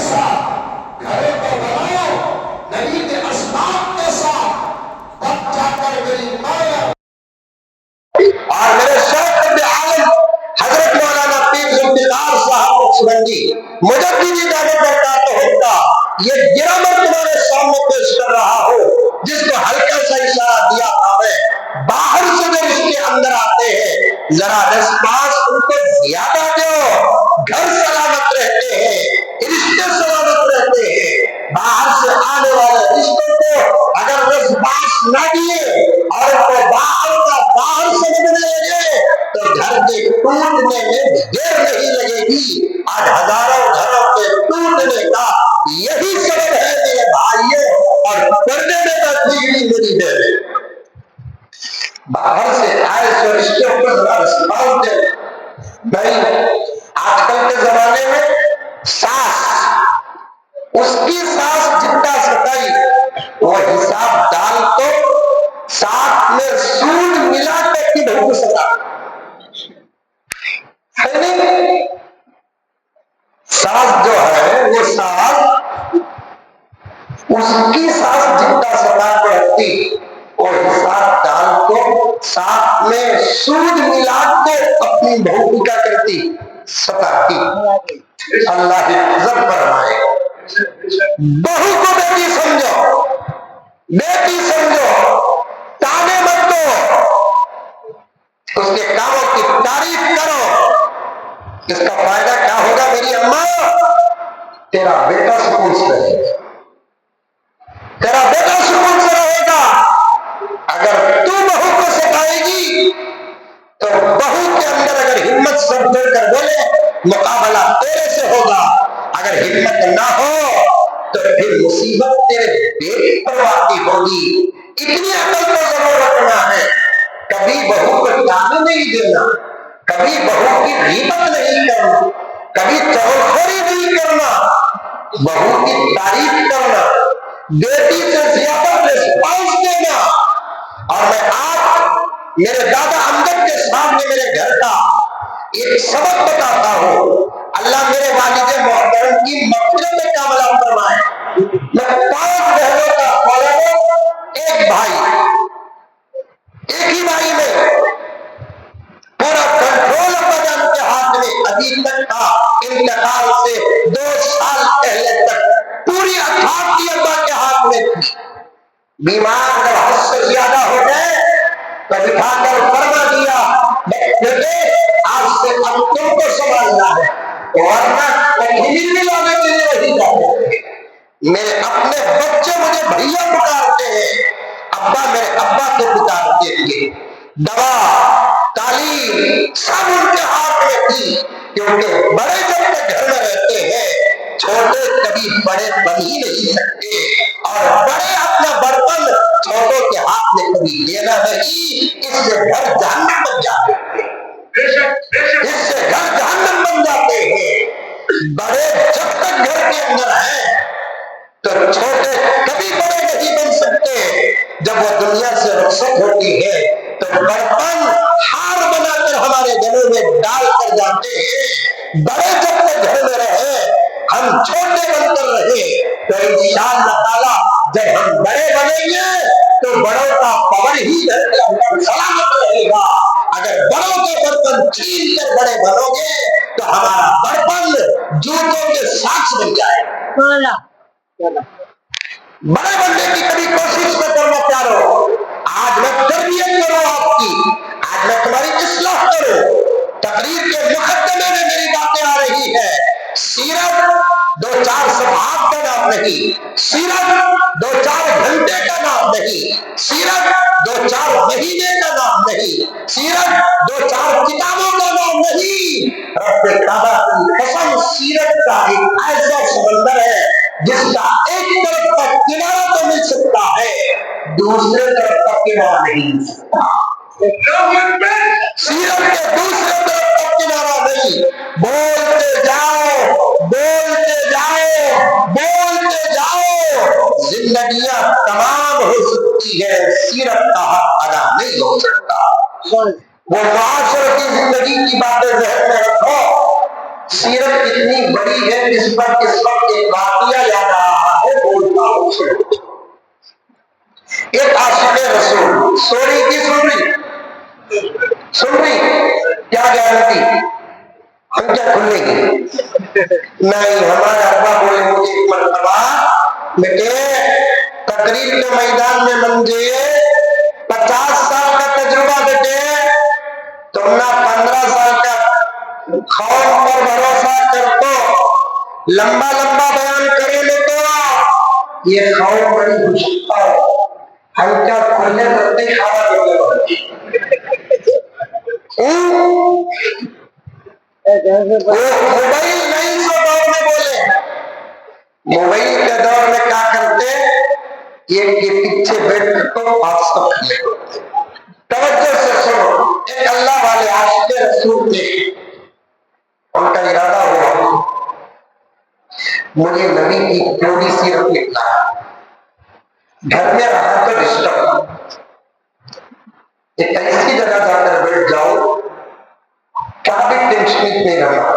ساتھ گھروں کو بناؤ نبی کے اسباب کے ساتھ، تب جا کر میری ماں اور میرے شیخ عالم حضرت مولانا پیر ذوالفقار صاحب نقشبندی مجددی دعوت برکاتہ ہوتا یہ گرامر تمہارے سامنے پیش کر رہا ہوں، جس کو ہلکا سا اشارہ دیا تھا میں، باہر سے جو اس کے اندر آتے ہیں ذرا رسپانس ان کو زیادہ دو، گھر سلامت رہتے ہیں، رشتے سلامت رہتے ہیں، باہر سے آنے والے رشتوں کو اگر رسپانس نہ دیے اور ان کو باہر کا باہر سمجھنے لگے تو گھر کے ٹوٹنے میں دیر نہیں لگے گی۔ آج ہزاروں گھروں کے ٹوٹنے کا یہی سبب ہے میرے بھائیوں، اور پردے میں تبدیلی میری ہے، باہر سے آئے سو رشتوں کو ذرا رسپانس دے۔ نہیں، آج کل کے زمانے میں ساس اس کی ساس جتنا ستائی وہ حساب ڈال تو ساتھ میں سود ملا کے کی بہو کو ستا ہے نہیں۔ ساس جو ہے وہ ساس اس کی ساس جتنا ستا کے رکھتی وہ حساب ڈال کو ساتھ میں سود ملا کے اپنی بہو کو کیا کرتی، ستاتی۔ اللہ حفظت فرمائے۔ بہو کو بیٹی سمجھو، بیٹی سمجھو، تانے مت دو، اس کے کاموں کی تعریف کرو۔ اس کا فائدہ کیا ہوگا میری اماں؟ تیرا بیٹا سکون سے رہے گا، تیرا بیٹا سکون سے رہے گا۔ اگر تو بہو کو ستائے گی تو بہو کے اندر اگر ہمت سب جڑ کر بولے مقابلہ تیرے سے ہوگا، اگر ہمت نہ ہو تو پھر مصیبت تیرے بیٹے پر واقع ہوگی۔ اتنی عقل کو ضرور رکھنا ہے، کبھی بہو کو تانے نہیں دینا، کبھی بہو کی غیبت نہیں کرنا، کبھی چغلخوری نہیں کرنا، بہو کی تعریف کرنا، بیٹی سے زیادہ رسپانس دینا۔ اور میں آپ میرے دادا امجد کے سامنے میرے گھر کا ایک سبق بتاتا ہوں، اللہ میرے والد محترم کی مغفرت کاملہ فرمائے۔ میں 5 بہنوں کا خالہ ہوں، ایک بھائی، ایک ہی بھائی میں پورا کنٹرول ابا جان کے ہاتھ میں ابھی تک تھا، انتقال سے 2 سال پہلے تک پوری اتھارٹی ابا کے ہاتھ میں تھی۔ بیمار جب حد سے زیادہ ہو گئے تو بٹھا کر فرما دیا بیٹے آج سے اب تم کو سنبھالنا ہے، ورنہ کہیں بھی لانے کے لیے وہی جاتے تھے۔ میرے اپنے بچے مجھے بھیا پکارتے ہیں، ابا میرے ابا کو پکارتے تھے۔ دوا تعلیم سب ان کے ہاتھ میں تھی، کیونکہ بڑے جب تک گھر میں رہتے ہیں چھوٹے کبھی بڑے بن ہی نہیں سکتے، اور بڑے اپنا برتن چھوٹوں کے ہاتھ میں کبھی دینا نہیں، اس سے گھر جہنم بن جاتے ہیں، اس سے گھر جہنم بن جاتے ہیں۔ بڑے جب تک گھر کے اندر ہیں تو چھوٹے کبھی بڑے نہیں بن سکتے، جب وہ دنیا سے رخصت ہوتی ہے تو برتن ہار بنا کر ہمارے گلوں میں ڈال کر جاتے ہیں۔ بڑے جب تک گھر میں رہے ہم چھوٹے بن کر رہے تو انشاءاللہ تعالی جب ہم بڑے بنیں گے تو بڑوں کا پاور ہی گھر کے اندر سلامت رہے گا۔ اگر بڑوں کے برتن چھین کر بڑے بنو گے تو ہمارا برتن جوتوں کے ساکس بن جائے گا۔ بڑے بننے کی کبھی کوشش نہ کرنا پیارو، آج میں تربیت کروں آپ کی، آج میں تمہاری اصلاح کروں۔ تقریر کے مقدمے میں میری باتیں آ رہی ہے، سیرت 2-4 صفحات کا نام نہیں، سیرت 2-4 گھنٹے کا نام نہیں، سیرت 2-4 مہینے کا نام نہیں، سیرت 2-4 کتابوں کا نام نہیں۔ رب کعبہ کی قسم سیرت کا ایک ایسا سمندر ہے جس کا ایک طرف کا کنارہ تو مل سکتا ہے، دوسرے طرف کا کنارہ نہیں مل سکتا۔ سیرت کے دوسرے طرف کا کنارہ نہیں۔ بولتے جاؤ، بولتے جاؤ، بولتے جاؤ، زندگیاں تمام ہو سکتی ہے، سیرت کا حق ادا نہیں ہو سکتا۔ وہ معاشرتی زندگی کی باتیں ذہن میں رکھو، سیرت اتنی بڑی ہے، اس پر اس وقت ایک واقعہ یاد آ رہا ہے، بولتا ہوں سنو۔ ایک عاشق رسول سوری کی سن رہی کیا گارنٹی ہم کیا کھلے گی؟ نہیں، ہمارا ابا بولے مجھے ایک مرتبہ بیٹے تقریر کے میدان میں منجے 50 سال کا تجربہ بیٹے، تم نہ 15 سال کا خوف پر بھروسہ کر تو لمبا لمبا بیان کرے لے تو یہ خوف بڑی خوشتا ہے، ہم کیا کھلے کرتے کھانا کرتے موبائل نہیں سو دور میں بولے، موبائل کے دور میں کیا کرتے یہ کے پیچھے بیٹھ کر تو آپ سب کھلے کرتے۔ توجہ سے سنو، ایک اللہ والے عاشق رسول تھے، ان کا ارادہ ہوا مجھے نبی کی تھوڑی سیرت لکھنا ہے، گھر میں رہا تو ڈسٹرب، ایک ایسی جگہ جا کر بیٹھ جاؤ کیا بھی ٹینشن نہیں رہا۔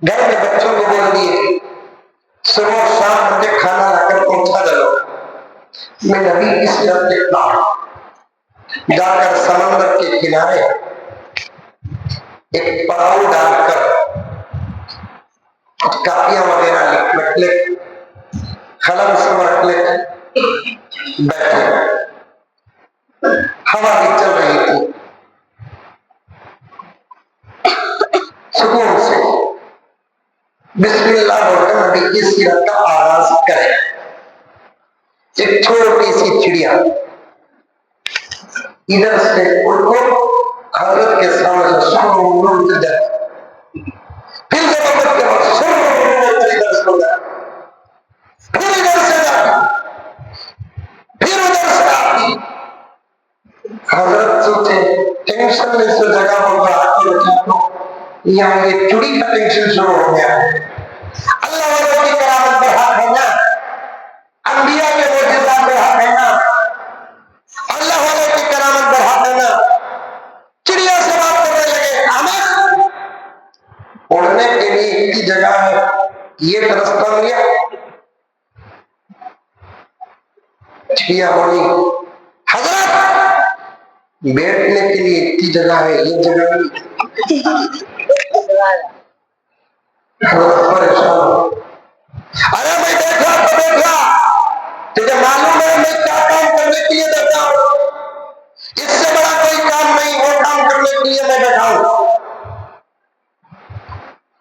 گھر میں بچوں کو بول دیے صبح شام مجھے کھانا لا کر پہنچا دو، میں نبی کی سیرت لکھتا ہوں۔ جا کر سمندر کے کنارے ایک پڑاؤ ڈال کر کاپیاں وغیرہ رکھ لے، قلم سب رکھ لے، بیٹھے، ہوا بھی چل رہی تھی، سکون سے بسم اللہ بول کر نبی کی سیرت کا آغاز کرے۔ ایک چھوٹی سی چڑیا ادھر سے اڑ کو حضرت کے سامنے پھر ضرورت کے بعد ادھر سے ہوگا، پھر ادھر سے جاتی، پھر ادھر سے آتی۔ حضرت سوچے ٹینشن میں سے جگہ پر آ کے رکھا تو یہاں یہ چڑی کا ٹینشن شروع ہو گیا۔ اللہ والوں کی کرامت پر حق ہے نا، انبیاء کے معجزات پر حق ہے نا، اللہ والوں کی کرامت پر حق ہے نا۔ چڑیا سے بات کرنے لگے، آمد اڑنے کے لیے ایک ہی جگہ ہے، یہ رستہ ملیا؟ چڑیا بولی حضرت بیٹھنے کے لیے ایک ہی جگہ ہے، یہ جگہ نہیں۔ ارے میں دیکھا تو دیکھا، تجھے معلوم ہے میں کیا کام کرنے کے لیے بیٹھا ہوں؟ اس سے بڑا کوئی کام نہیں، وہ کام کرنے کے لیے میں بیٹھا ہوں۔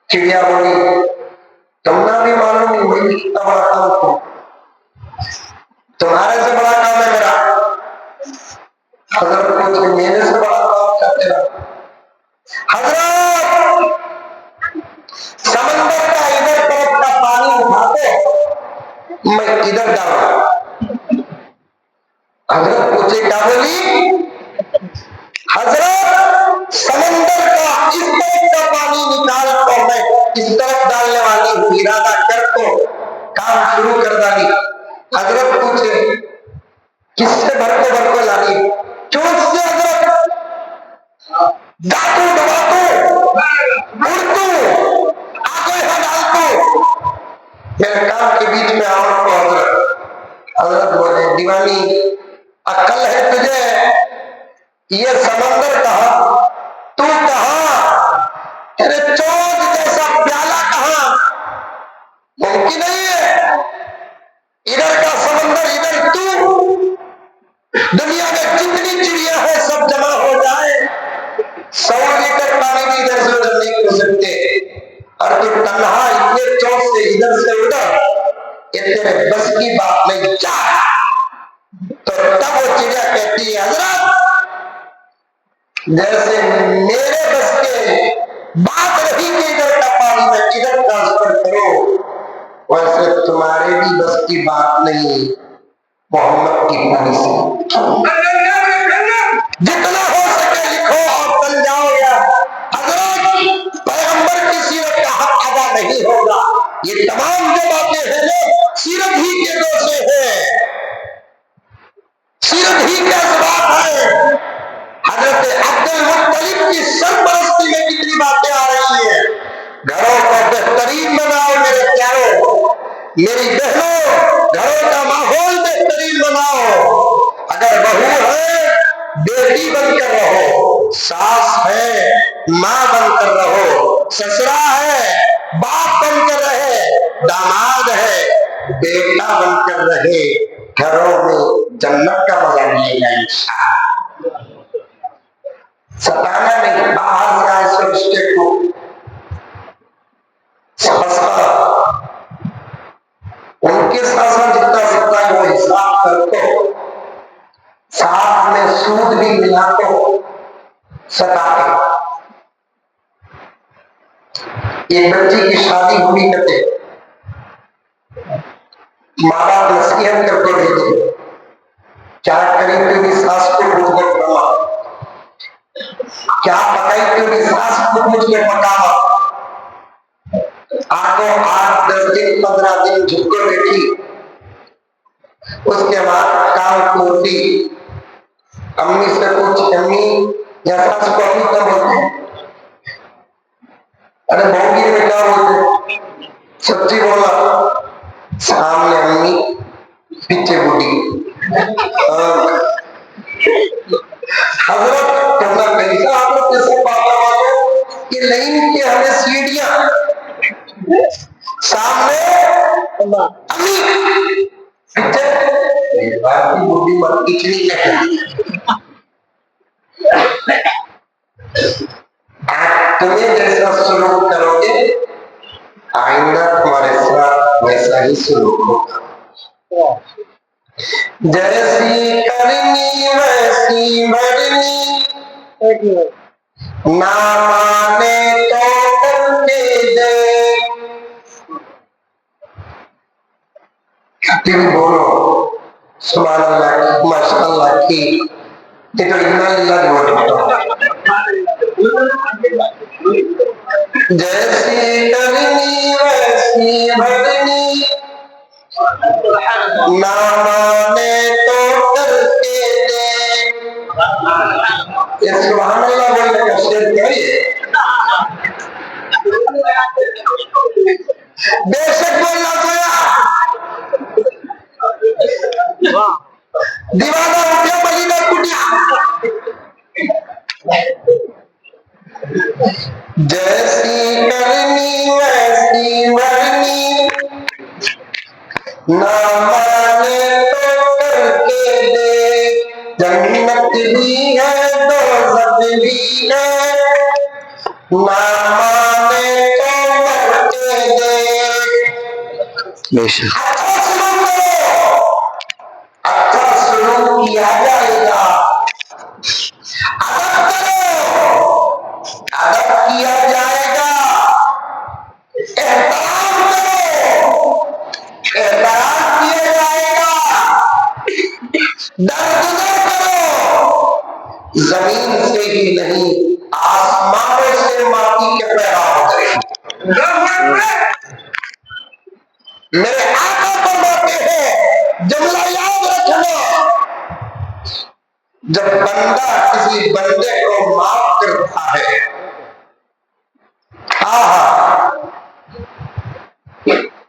چڑیا بولی تمہیں بھی معلوم نہیں میں کتنا بڑا کام کروں، تمہارے سے بڑا کام ہے میرا۔ حضرت پوچھے میرے سے بڑا کام کیا تیرا؟ حضرت سمندر کا ادھر طرف کا پانی اٹھاتے میں ادھر ڈالوں۔ حضرت پوچھے کیا بولی؟ حضرت سمندر کا اس طرف کا پانی نکال تو میں اس طرف ڈالنے والی ہوں، ارادہ کر تو کام شروع کر ڈالی۔ حضرت پوچھے کس سے بھر کے لانی؟ چونچ سے حضرت، داتو دباتو اڑتو آگے یہاں ڈالتو، میرے کام کے بیچ میں آؤ تو حضرت۔ حضرت بولے دیوانی عقل ہے تجھے؟ یہ سمندر کہاں، تو کہاں، تیرے چونچ جیسا پیالہ کہاں؟ ممکن نہیں ہے، ادھر کا سمندر ادھر تو، دنیا میں جتنی چڑیا ہے سب جمع ہو جائے 100 لیٹر پانی بھی ادھر سے ادھر نہیں کر سکتے، اور تو تنہا اتنے چوک سے ادھر سے ادھر، یہ تیرے بس کی بات نہیں، جا۔ تو تب وہ چڑیا کہتی ہے حضرت جیسے میرے بس کے بات رہی کہ ادھر کا پانی میں ادھر ٹرانسفر کرو، ویسے تمہارے بھی بس کی بات نہیں، محمد کی پالیسی جتنا ہو سکے لکھو اور بن جاؤ گا۔ حضرت پیغمبر کی سیرت کا حق ادا نہیں ہوگا، یہ تمام جو باتیں ہیں سیرت ہی کے دو سے ہے، سیرت ہی کے اسباب ہے۔ حضرت عبد المطلب کی سرپرستی میں کتنی باتیں آ رہی ہیں، میری بہنوں گھروں کا ماحول بہترین بناؤ. اگر بہو ہے بیٹی بن کر رہو، ساس ہے ماں بن کر رہو، سسرا ہے باپ بن کر رہے، داماد ہے بیٹا بن کر رہے. گھروں میں جنت کا مزہ ملے گا انشاءاللہ. ستانا نہیں، باہر سے آئے سو رشتے کو سمجھتا ان کے ساتھ جتنا سکتا ہے وہ حساب کر کو ساتھ میں سود بھی ملا کو ستاتے. ایک بچی کی شادی ہوئی کرتے، ماں باپ نصیحت کرتے رہتے، کیا کری تیری ساس کو مجھ میں پڑا، کیا پکائی تیری ساس کو مجھ میں پکاوا. آٹھوں 8 10 دن 15 دن جھک کر بیٹھی، اس کے بعد کام کوٹی امی سے پوچھ، امی یا ساس کو امی کیا بولتے ہیں؟ ارے بہو کی میں کیا بولتے؟ سچی بولا. سامنے امی پیچھے بوٹی. حضرت کرنا کیسا حضرت جیسے پاپا والوں کہ نہیں کہ ہمیں سیڑھیاں سامنے امی پیچھے بھارتی بوٹی مت کچنی نہیں. تمہیں جیسا سلوک کرو گے آئندہ تمہارے ساتھ ویسا ہی سلوک ہوگا. جیسی کرنی ویسی بھرنی، نہ مانے تو کر کے دے. تم بولو سبحان اللہ کی ماشاء اللہ کی. یہ تو اتنا اللہ بولتا. جیسی کرنی ویسی بھرنی، نہ مانے تو کر کے دے. یہ سبحان اللہ بولنے کا شعر کہیے. بے شک بولنا چاہیا دیوانہ ہو گیا مدینہ کٹیا. جیسی کرنی ویسی بھرنی، نہ مانے تو کر کے دے. جنت بھی ہے دوزخ بھی ہے، نہ مانے تو کر کے دے. اچھا سلوک کرو، اچھا سلوک کیا جائے گا. ادب کرو، ادب کیا جائے گا. احترام کرو، احترام کیا جائے گا. درگزر کرو، زمین سے ہی نہیں آسمانوں سے ماٹی کے پیغام اترے. میرے آقا فرماتے ہیں جملہ یاد رکھنا، جب بندہ کسی بندے کو معاف کرتا ہے،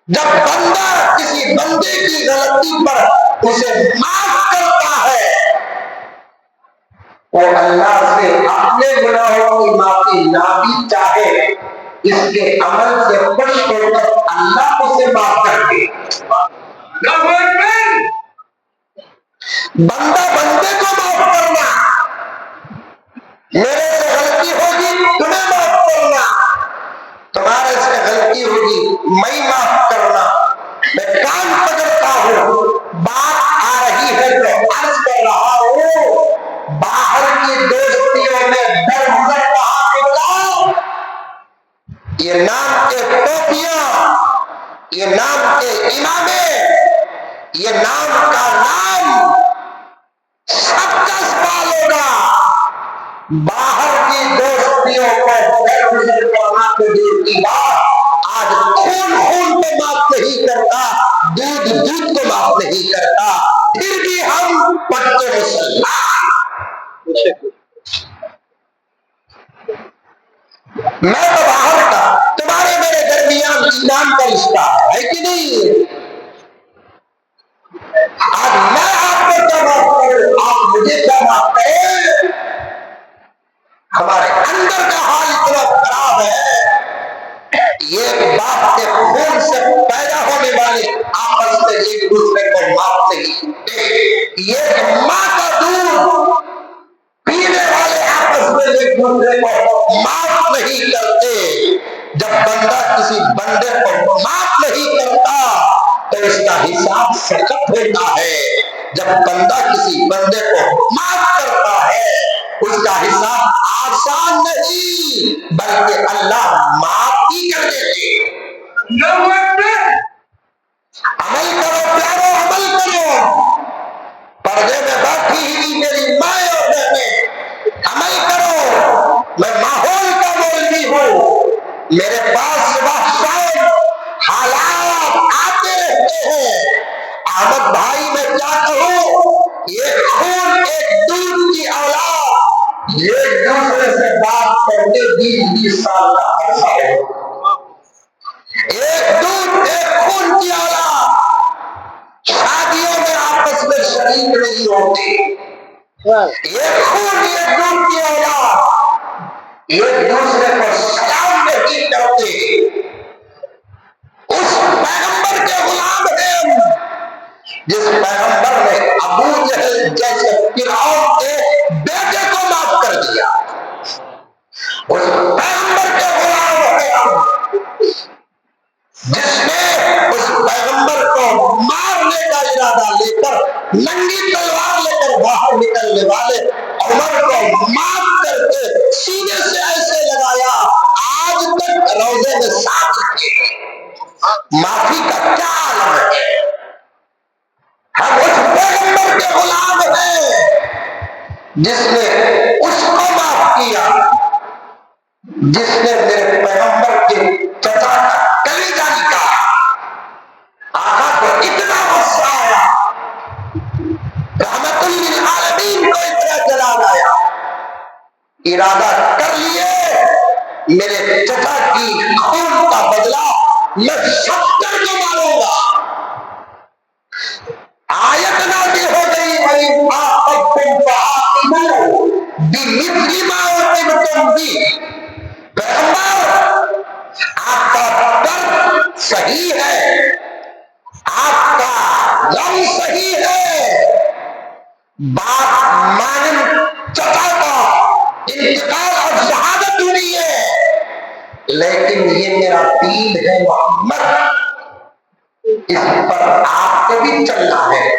جب بندہ کسی بندے کی غلطی پر اسے معاف کرتا ہے، وہ اللہ سے اپنے گناہوں کی معافی نہ بھی چاہے، اس کے عمل سے خوش ہو کر اللہ اسے معاف کر دے. بندہ بندے کو معاف کرنا، میرے سے غلطی ہوگی تمہیں معاف کرنا، تمہارے سے غلطی ہوگی میں معاف کرنا. میں کان پکڑتا ہوں، بات آ رہی ہے تو عرض کر رہا ہوں. باہر کی دوستیوں میں ڈر گزر کہا کرتا، یہ نام کے ٹوپیاں، یہ نام کے امامے، یہ نام کا نام سب کا سوال ہوگا. باہر کی دوستیوں کو ڈر گزر کرنا تو دور کی بات، آج خون خون کو معاف نہیں کرتا، دودھ دودھ کو معاف نہیں کرتا، پھر بھی ہم پکے مسلمان. میں تو باہر کا، تمہارے میرے درمیان کسی نام کا رشتہ ہے کہ نہیں؟ آج میں آپ کو کیا بات کروں، آپ مجھے کیا بات کریں، ہمارے اندر کا حال اتنا خراب ہے، یہ باپ کے خون سے پیدا ہونے والے آپس میں ایک دوسرے کو معاف نہیں کرتے، یہ ماں کا دودھ پینے والے آپس میں ایک دوسرے کو معاف نہیں کرتے۔ جب بندہ کسی بندے کو معاف نہیں کرتا تو اس کا حساب سخت ہوتا ہے، جب بندہ کسی بندے کو معاف کرتا ہے اس کا حساب آسان نہیں بلکہ اللہ معاف ہی کر دیتے۔ عمل کرو پیارو، عمل کرو، پردے میں بیٹھی ہوئی میری ماں اور بہنیں عمل کرو۔ میں ماحول کا مولوی ہوں، میرے پاس صبح شام حالات آتے رہتے ہیں۔ احمد بھائی میں کیا کہوں، ایک خون ایک دودھ کی اولاد ایک دوسرے سے بات کرتے 20-20 سال کا عرصہ ہو، ایک دودھ ایک خون کی اولاد شادیوں میں آپس میں شریک نہیں ہوتے، ایک خون ایک دودھ کی اولاد ایک دوسرے کو سلام نہیں کرتے۔ اس پیغمبر کے غلام ہیں جس پیغمبر نے ابو جہل جیسے فرعون کے بیٹے کو معاف کر دیا، اس پیغمبر کے غلام ہیں ہم جس نے اس پیغمبر کو مارنے کا ارادہ لے کر ننگی تلوار لے کر باہر نکلنے والے عمر کو معاف کر کے سینے سے ایسے لگایا آج تک روزے میں ساتھ رکھے۔ معافی کا کیا عالم ہے، ہم اس پیغمبر کے غلام ہیں جس نے اس کو معاف کیا جس نے میرے پیغمبر کے چچا کا کلیجہ نکالا۔ آقا کو اتنا غصہ آیا، رحمت للعالمین کو اتنا جلال آیا، ارادہ کر لیے میرے چچا کی خون کا بدلہ میں 70 کو ماروں گا۔ آیت نازل ہو گئی وَإِنْ عَاقَبْتُمْ فَعَاقِبُوا بِمِثْلِ مَا عُوقِبْتُمْ بِهِ۔ پیغمبر آپ کا درد صحیح ہے، آپ کا غم صحیح ہے، باپ مانن چچا کا انتقال اور شہادت ہوئی ہے، لیکن یہ میرا دین ہے محمد، اس پر آپ کو بھی چلنا ہے۔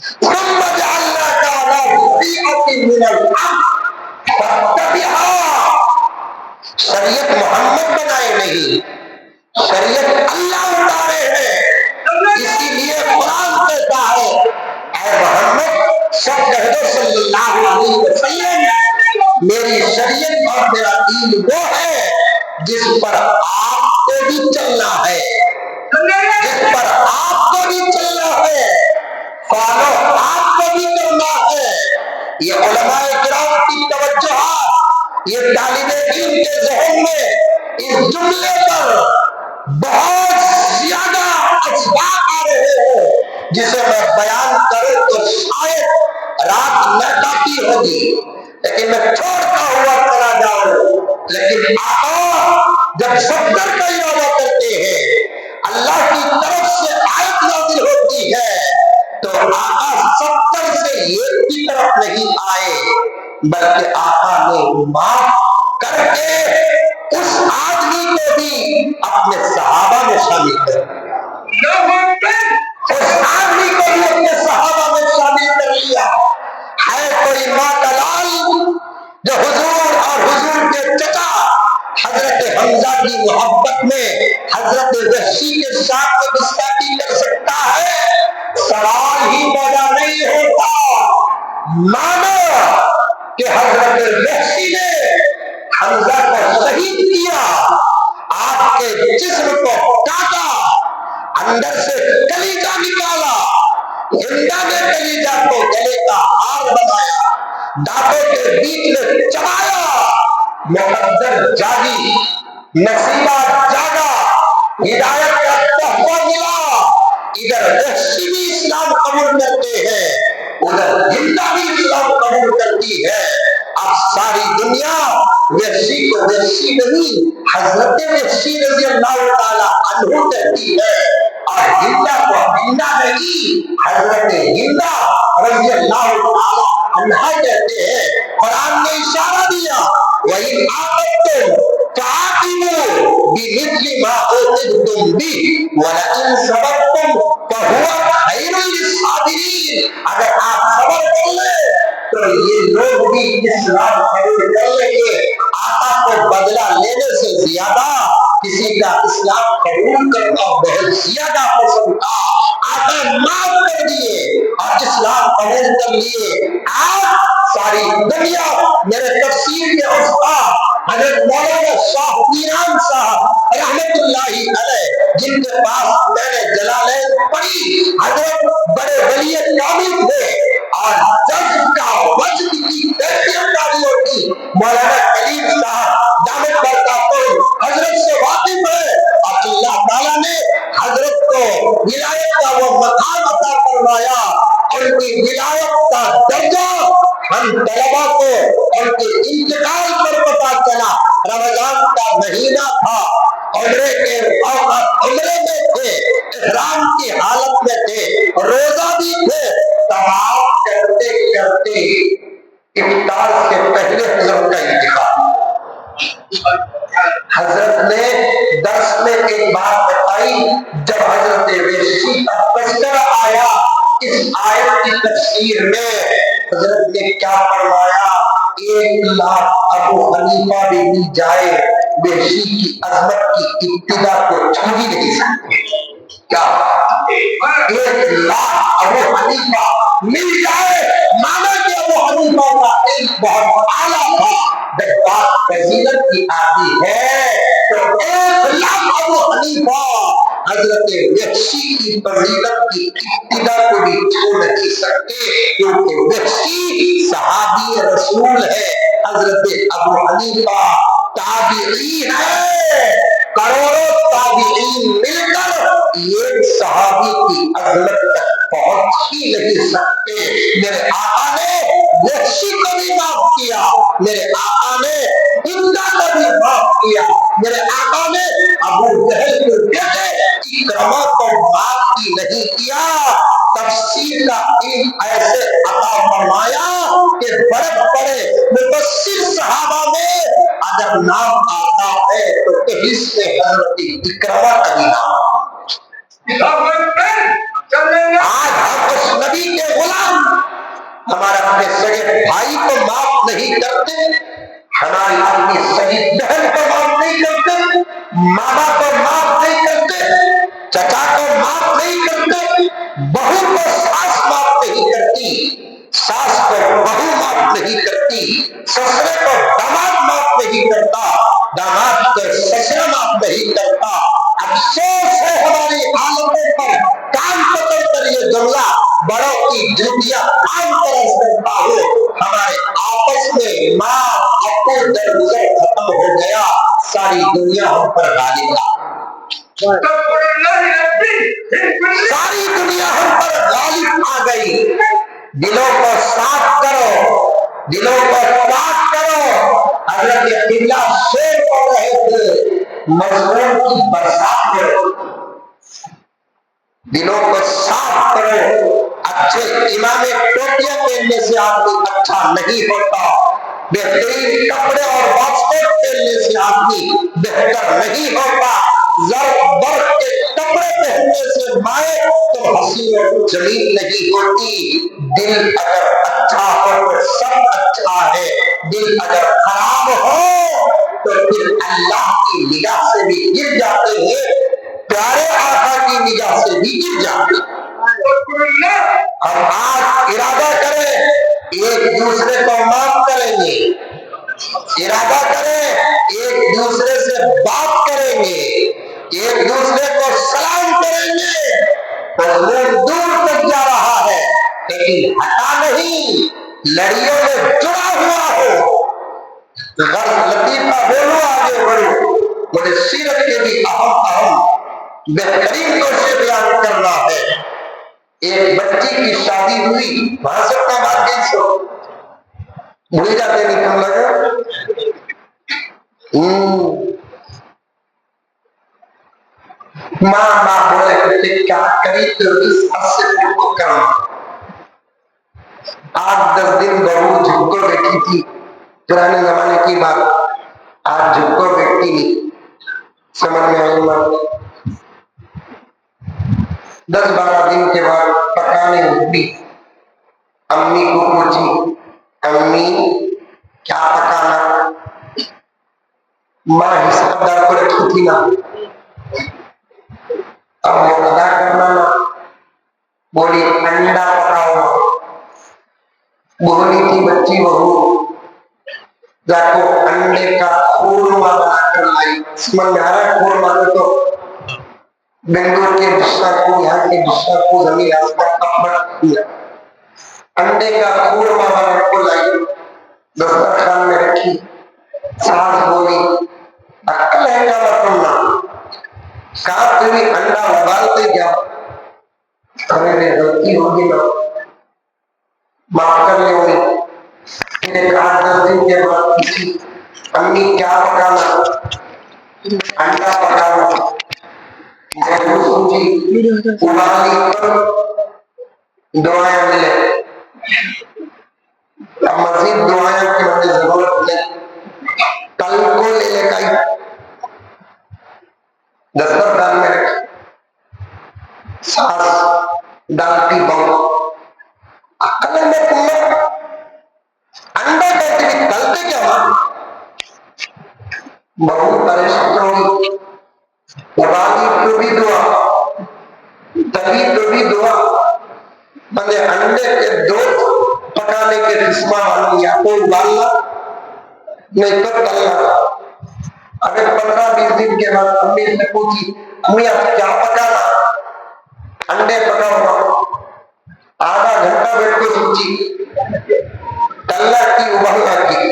ثم جعلناك على شريعة من الأمر فاتبعها۔ شریعت محمد بنائے نہیں، شریعت اللہ اتارے ہیں، اسی لیے قرآن کہتا ہے اے محمد سب کہہ دو صلی اللہ علیہ وسلم میری شریعت اور میرا دین وہ ہے جس پر آپ کو بھی چلنا ہے، جس پر آپ کو بھی چلنا ہے، فالو آپ کو بھی کرنا ہے۔ یہ علماء کرام کی توجہات، یہ طالب علم کے ذہن میں اس جملے پر بہت زیادہ اسباق آ رہے ہیں جسے میں بیان کروں تو شاید رات نہ کافی ہوگی، لیکن میں چھوڑتا ہوا چلا جاؤں۔ لیکن آقا جب 70 کا ارادہ کرتے ہیں، اللہ کی طرف سے آیت نازل ہوتی ہے تو آقا 70 سے ایک کی طرف نہیں آئے بلکہ آقا نے معاف کر کے اس آدمی کو بھی اپنے صحابہ میں شامل کر دیا، اس آدمی کو بھی اپنے صحابہ میں شامل کر لیا۔ ہے کوئی ماں کا لال جو حضور اور حضور کے چچا حضرت حمزہ کی محبت میں حضرت وحشی کے ساتھ گستاخی کر سکتا ہے؟ سوال ہی پیدا نہیں ہوتا۔ مانو کہ حضرت وحشی نے حمزہ کو شہید کیا، آپ کے جسم کو کاٹا، اندر سے کلیجہ نکالا، ہندا نے کلیجہ کو گلے کا ہار بنایا، دانتوں کے بیچ میں چبایا، مقدر جاگی، نصیبہ جاگا، ہدایت کا تحفہ ملا، ادھر وحشی بھی اسلام قبول کرتے ہیں، ادھر ہندا بھی اسلام قبول کرتی ہے۔ اب ساری دنیا وحشی کو وحشی نہیں حضرت وحشی رضی اللہ تعالی عنہ کہتی ہے، اور ہندا کو ہندا نہیں حضرت ہندا رضی اللہ تعالی عنہ کہتے ہیں۔ قرآن نے اشارہ دیا وَإِنْ عَاقَبْتُمْ فَعَاقِبُوا بِمِثْلِ مَا عُوقِبْتُمْ بِهِ وَلَئِنْ صَبَرْتُمْ فَهُوَ خَيْرٌ لِلصَّابِرِينَ۔ اگر آپ صبر کر لیں تو یہ لوگ بھی اسلام قبول کر لیں گے۔ آقا کو بدلہ لینے سے زیادہ کسی کا اسلام قبول کرنا بہت زیادہ پسند تھا۔ آقا معاف کر دیے اور اسلام قبول کر لیے۔ آج ساری دنیا میرے تفسیر کے استاد حضرت مولانا شاہ پیران صاحب رحمت اللہ علیہ، جن کے پاس میں نے جلالین پڑھی، حضرت بڑے ولی کامل تھے اور جذب کا وجد کی کیفیت جاری ہوتی، مولانا کلیم صاحب دامت برکاتہ حضرت سے واقف ہے، اور اللہ تعالیٰ نے حضرت کو ولایت کا وہ مقام عطا فرمایا۔ ان کی ولایت کا درجہ ہم طلبا کو ان کے انتقال پر پتا چلا۔ رمضان کا مہینہ تھا، عمرے میں تھے، احرام کی حالت میں تھے، روزہ بھی تھے، طواف کرتے کرتے افطار سے پہلے حضرت کا انتقال۔ حضرت نے درس میں ایک بات بتائی، جب حضرت وحشی کا تذکرہ آیا اس آیت کی تفسیر میں، حضرت نے کیا فرمایا، 1,00,000 ابو حنیفہ بھی مل جائے وحشی کی عظمت کی ابتدا کو چھو ہی نہیں سکتے۔ کیا 1,00,000 ابو حنیفہ مل جائے، مانا کہ ابو حنیفہ کا علم بہت اعلیٰ تھا۔ جب بات فضیلت کی آتی ہے تو 1,00,000 ابو حنیفہ حضرت وحشی کی فضیلت کی ابتدا کو بھی چھوڑ نہیں سکتے، کیونکہ وحشی صحابی رسول ہے، حضرت ابو حنیفہ تابعی ہے۔ کروڑوں تابعین مل کر ایک صحابی کی عظمت تک پہنچ ہی نہیں سکتے۔ میرے آقا نے وحشی کو بھی معاف کیا، میرے آقا نے ہندا کو بھی معاف کیا، میرے آقا نے ابو جہل کے بیٹے اکرمہ کو معاف ہی نہیں کیا۔ تفسیر کا علم ایسے عطا فرمایا کہ بڑے بڑے مفسر صحابہ میں اگر نام آتا ہے تو کہیں سے حضرت اکرمہ کا بھی نام۔ آج ہم اس نبی کے غلام، ہمارا اپنے سگے بھائی کو معاف نہیں کرتے، ہماری اپنی سگی بہن کو معاف نہیں کرتے، ماما کو معاف نہیں کرتے، چچا کو معاف نہیں کرتے، بہو کو ساس معاف نہیں کرتی، ساس کو بہو معاف نہیں کرتی، سسرے کو داماد معاف نہیں کرتا، داماد کو سسرا معاف نہیں کرتا۔ افسوس ہے ہماری حالتوں پر، کام پکڑ کر یہ جملہ بڑوں کی جوتیاں عام طرح کرتا ہوں، ہمارے آپس میں ماں اپنے درگزر ختم ہو گیا، ساری دنیا ہم پر غالب آ ساری دنیا ہم پر غالب آ گئی۔ دلوں کو صاف کرو، دلوں کو پاک کرو۔ حضرت قبلہ شیر پڑھ رہے تھے، مظلوم کی برسات کرو، دلوں کو صاف کرو۔ اچھے امام ٹوپیاں پہننے سے آدمی اچھا نہیں ہوتا، بہترین کپڑے اور واسکوٹ پہننے سے آدمی بہتر نہیں ہوتا، زر برق کے کپڑے پہننے سے مائیں تو حسین و جمیل نہیں ہوتی۔ دل اگر اچھا ہو تو سب اچھا ہے، دل اگر خراب ہو تو پھر اللہ کی نگاہ سے بھی گر جاتے ہیں، پیارے آقا کی نگاہ سے بھی گر جاتے ہیں۔ ہم آج ارادہ کریں ایک دوسرے کو معاف کریں گے، ارادہ کریں ایک دوسرے سے بات کریں گے، ایک دوسرے کو سلام کریں گے، تو دور تک جا رہا ہے لیکن ہٹا نہیں، لڑیوں میں جڑا ہوا ہو۔ غرض لطیفہ بولو، آگے بڑھو، مجھے سیرت کے بھی اہم بہترین طور سے بیان کر رہا ہے. ایک بچی کی شادی ہوئی, وہاں سے اپنا بات گئی سو بھول جاتے نہیں کم لگا. ماں باپ بولے بیٹے کیا کری تو اس حد سے کو کرنا. 8-10 دن بہو جھک کر بیٹھی تھی, پرانے زمانے کی بات. آج جھک کر بیٹھی نہیں, سمجھ میں آئی بات. 10-12 دن کے بعد پکانے اٹھی, امی کو پوچھی امی کیا پکانا. ماں حساب دار کو رکھی تھی نا, اب وہ ادا کرنا نا, بولی انڈا پکاؤ. بولی تھی بچی بہو جا کو انڈے کا قورمہ بنا کر لائی. سمجھ میں آ رہا ہے قورمہ تو بنگلور کے ڈشا کو, یہاں کے ڈشا کو زمین آسمان کا فرق کیا. انڈے کا قورمہ بنا کر لائی, دسترخوان میں رکھی. ساس بولی عقل ہے کیا بتانا, کہا تمہیں انڈا ابالتے کیا. ارے غلطی ہوگی نا, معاف کر لے. ہوئی پھر 8-10 دن کے بعد پوچھی امی کیا پکانا. انڈا پکانا. میں سوچی ابالی کر دعائیں ملے, اب مزید دعائیں کی مجھے ضرورت نہیں, کل کو لے لے گئی. دسترخوان میں رکھی, ساس ڈالتی بہو عقل میں تمہیں انڈا ڈالتی ڈالتے کیا ماں. بہو پریشان ہوئی, ابالی تو بھی دعا تبھی تو بھی دعا. بندے انڈے کے دو پکانے کے قسمہ معلوم, یا تو ابالنا نہیں تو تلنا. اگر 15-20 دن کے بعد امی نے پوچھی امی آپ کیا پکانا. انڈے پکاؤ. آدھا گھنٹہ بیٹھ کے سوچی, تلنا کی ابالنا کی,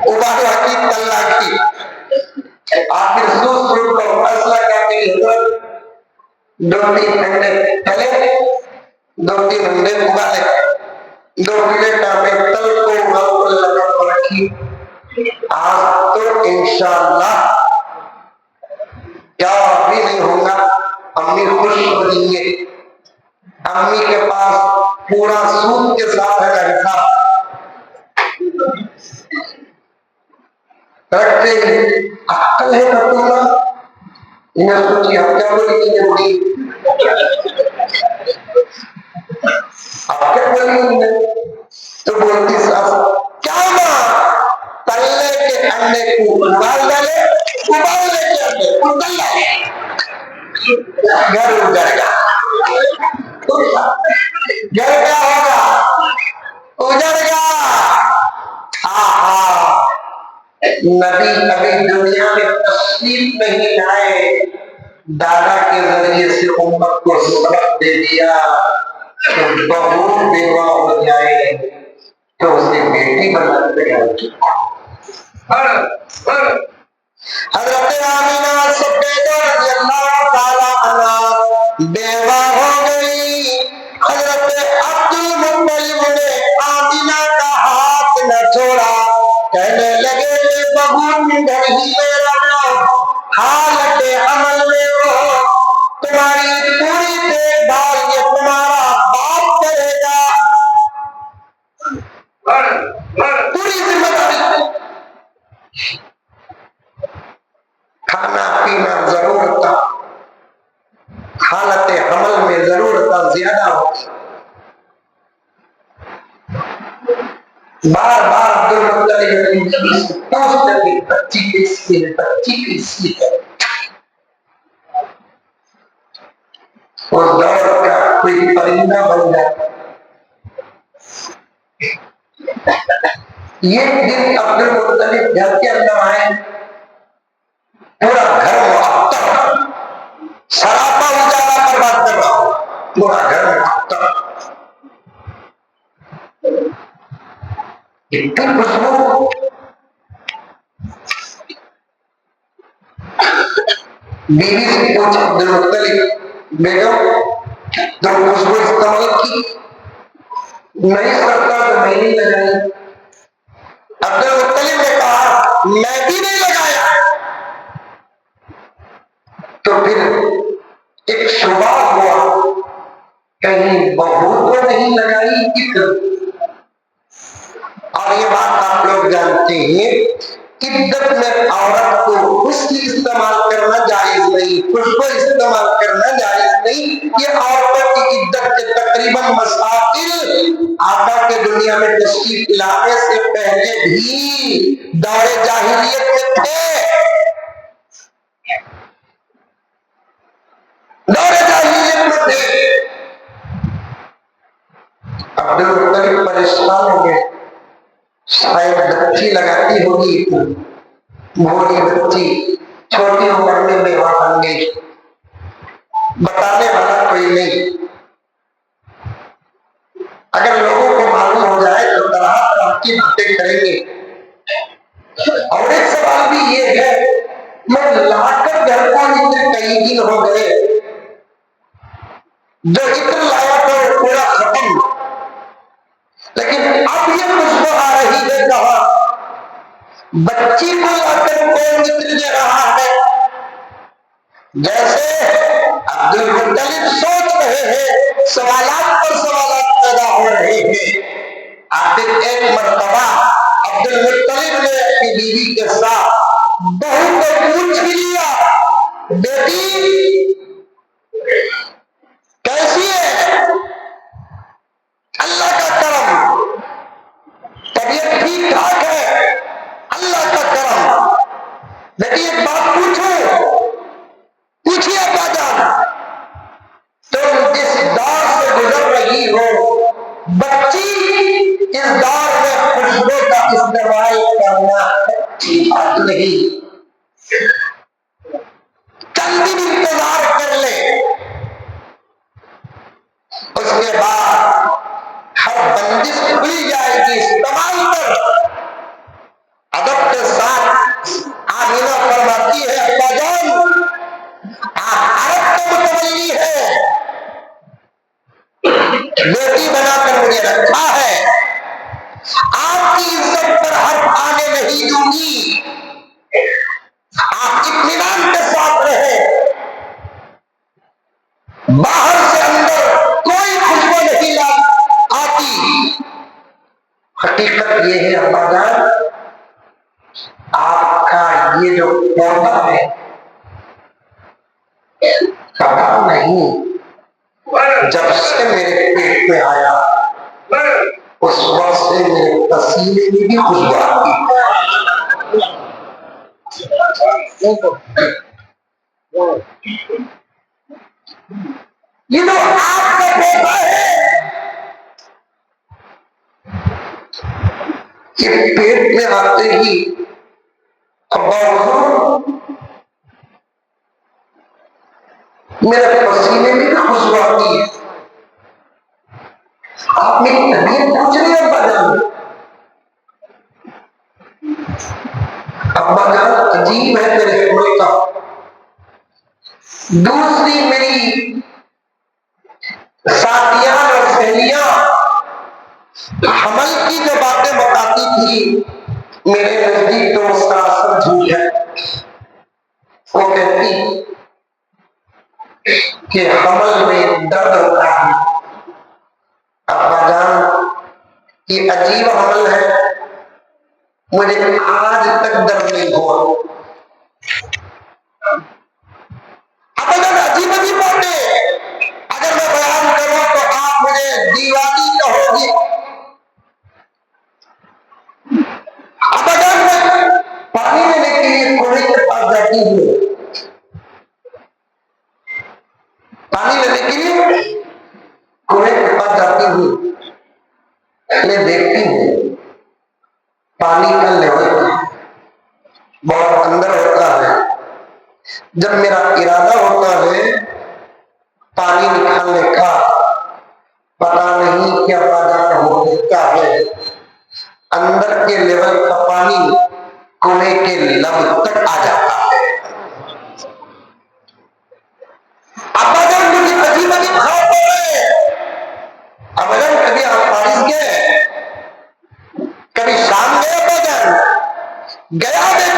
ابالنا کی تلنا کی. آخر سوچ کر فیصلہ کرتے ہیں 2-3 انڈے تلے, 2-3 انڈے ابالے, 2 پلیٹوں میں تل کو ابال کر لگا کر رکھی. آج تو انشاءاللہ کیا بھی نہیں ہوگا, امی خوش ہو جائیں گے. امی کے پاس پورا سود کے ساتھ ہے حساب رکھتے ہیں. عقل ہے نا تمہارا. انہیں سوچی اب کیا بولی کہ بڑی اب کیا بولی تو بولتی ساس کیا ماں تلنے کے انڈے کو ابال ڈالے, ابالنے کے انڈے کو تل ڈالے, گھر اجڑ گیا. گھر کیا ہوگا, اجڑ گیا. نبی ابھی دنیا میں تشریف نہیں لائے, دادا کے ذریعے سے امت کو سبق دے دیا کہ بہو بیوہ ہو جائے تو اسے بیٹی بنا تیار کیا. حضرت آمینہ صدیقہ رضی اللہ تعالی عنہا بیوہ ہو گئی. حضرت عبد المطلب نے آمینہ کا ہاتھ نہ چھوڑا, کہنے لگے کہ بہو گھر ہی میں رہنا, حالت عمل میں ہو, تمہاری پوری دیکھ بھال یہ تمہارا باپ کرے گا, پوری ذمہ داری. کھانا پینا ضرورت, حالت حمل میں ضرورت زیادہ ہوتی. بار بار عبد المطلب پوچھتے تھے بچی کیسی ہے, بچی کیسی ہے. اس دور کا کوئی پرندہ بن جاتا. یہ دن عبد المطلب گھر کے اندر آئے, پورا گھر معطر, سراپا اجالا پر بات کر رہا ہوں, پورا گھر معطر. اتنی خوشبو, بیوی سے پوچھا عبد المطلب بیگم تم خوشبو استعمال کی؟ نہیں سکتا تو میں نہیں لگائی۔ عبد المطلب نے کہا میں بھی نہیں لگایا۔ تو پھر ایک شبہ ہوا کہیں بہو تو نہیں لگائی عطر۔ اور یہ بات آپ لوگ جانتے ہیں عدت میں عورت کو حسن استعمال کرنا جائز نہیں، خوشبو استعمال کرنا جائز نہیں۔ یہ عورتوں کی عدت کے تقریباً مسائل آقا کے دنیا میں تشریف لانے سے پہلے بھی دور جاہلیت میں تھے، دور جاہلیت میں تھے۔ عبد المطلب پریشان ہو گئے، شاید بچی لگاتی ہوگی، بوڑھی بچی چھوٹی عمر میں بیوہ بن گئی، بتانے والا کوئی نہیں۔ اگر لوگوں کو معلوم ہو جائے تو طرح طرح کی باتیں کریں گے۔ اور ایک سوال بھی یہ ہے، میں لا کر گھر کو عطر کئی دن ہو گئے، جو عطر لایا تھا وہ پورا ختم، لیکن اب یہ خوشبو آ رہی ہے کہاں؟ بچی کو لا کر کون عطر دے رہا ہے؟ جیسے عبد المطلب سوچ رہے ہیں، سوالات پر سوالات پیدا ہو رہے ہیں۔ آخر ایک مرتبہ عبد المطلب نے اپنی بیوی کے ساتھ بہو کو پوچھ لیا، بیٹی کیسی ہے؟ اللہ کا کرم، طبیعت ٹھیک ٹھاک ہے، اللہ کا کرم۔ بیٹی ایک بات پوچھو؟ پوچھیے ابا جان، تم جس دور سے گزر رہی ہو، بچی اس دور میں خوشبو کا استعمال کرنا اچھی بات نہیں، چند دن انتظار کر لے، اس کے بعد ہر بندش کھل جائے گی، استعمال کر۔ ادب کے ساتھ آمینہ فرماتی ہے، ابا جان عرب کے متولی ہے، بیٹی بنا کر مجھے رکھا ہے، آپ کی عزت پر حرف آنے نہیں دوں گی، آپ اطمینان کے ساتھ رہے، باہر سے اندر کوئی خوشبو نہیں آتی۔ حقیقت یہ ہے ابا جان، آپ کا یہ جو پودا ہے پتا نہیں جب سے میرے پیٹ میں آیا اس وقت سے میرے پسینے میں بھی خوشبو آتی۔ یہ جو آپ کا پودا ہے یہ پیٹ میں آتے ہی ابا حضور میرے پسینے میں بھی خوشبو آتی ہے۔ آپ میری طبیعت پوچھ رہے ہیں ابا جان؟ ابا جان عجیب ہے میرے حمل کا۔ دوسری میری ساتھیاں اور سہیلیاں حمل کی جو باتیں بتاتی تھی، میرے نزدیک تو اس کا اثر جھوٹ ہے۔ وہ کہتی کہ حمل میں درد ہوتا ہے۔ ابا جان یہ عجیب حمل ہے، مجھے آج تک درد نہیں ہوا۔ ابا جان عجیب عجیب باتیں اگر میں بیان کروں تو آپ مجھے دیوانی کہو گی۔ ابا جان میں پانی لینے کے لیے کنویں کے پاس جاتی ہوں، پانی لینے کے لیے کنویں کے پاس جاتی ہوں، میں دیکھتی ہوں پانی کا لیول بہت اندر ہوتا ہے۔ جب میرا ارادہ ہوتا ہے پانی نکالنے کا، پتا نہیں کیا پاجا ہوتا ہے، اندر کے لیول کا پانی کنویں کے لب تک آ جاتا ہے۔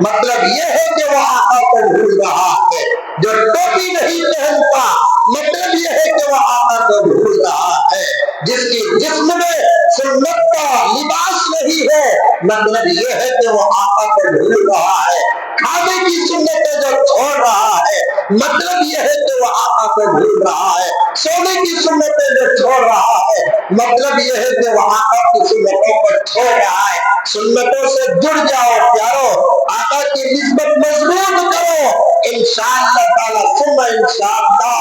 مطلب یہ ہے کہ وہ آقا کو بھول رہا ہے. جو ٹوپی نہیں پہنتا مطلب یہ ہے کہ وہ آقا کو بھول رہا ہے. جس کی جسم میں سنت کا لباس نہیں ہے مطلب یہ ہے کہ وہ آقا کو بھول رہا ہے. کھانے کی سنتیں جو چھوڑ رہا ہے مطلب یہ ہے کہ وہ آقا کو بھول رہا ہے. سونے کی سنتیں جو چھوڑ رہا ہے مطلب یہ ہے کہ وہ آقا کی سنتوں کو چھوڑ رہا ہے. سنتوں سے جڑ جاؤ پیارو, آقا کی نسبت مضبوط کرو, انشاءاللہ تعالی ثم انشاءاللہ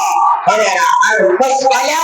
ہمارا مسئلہ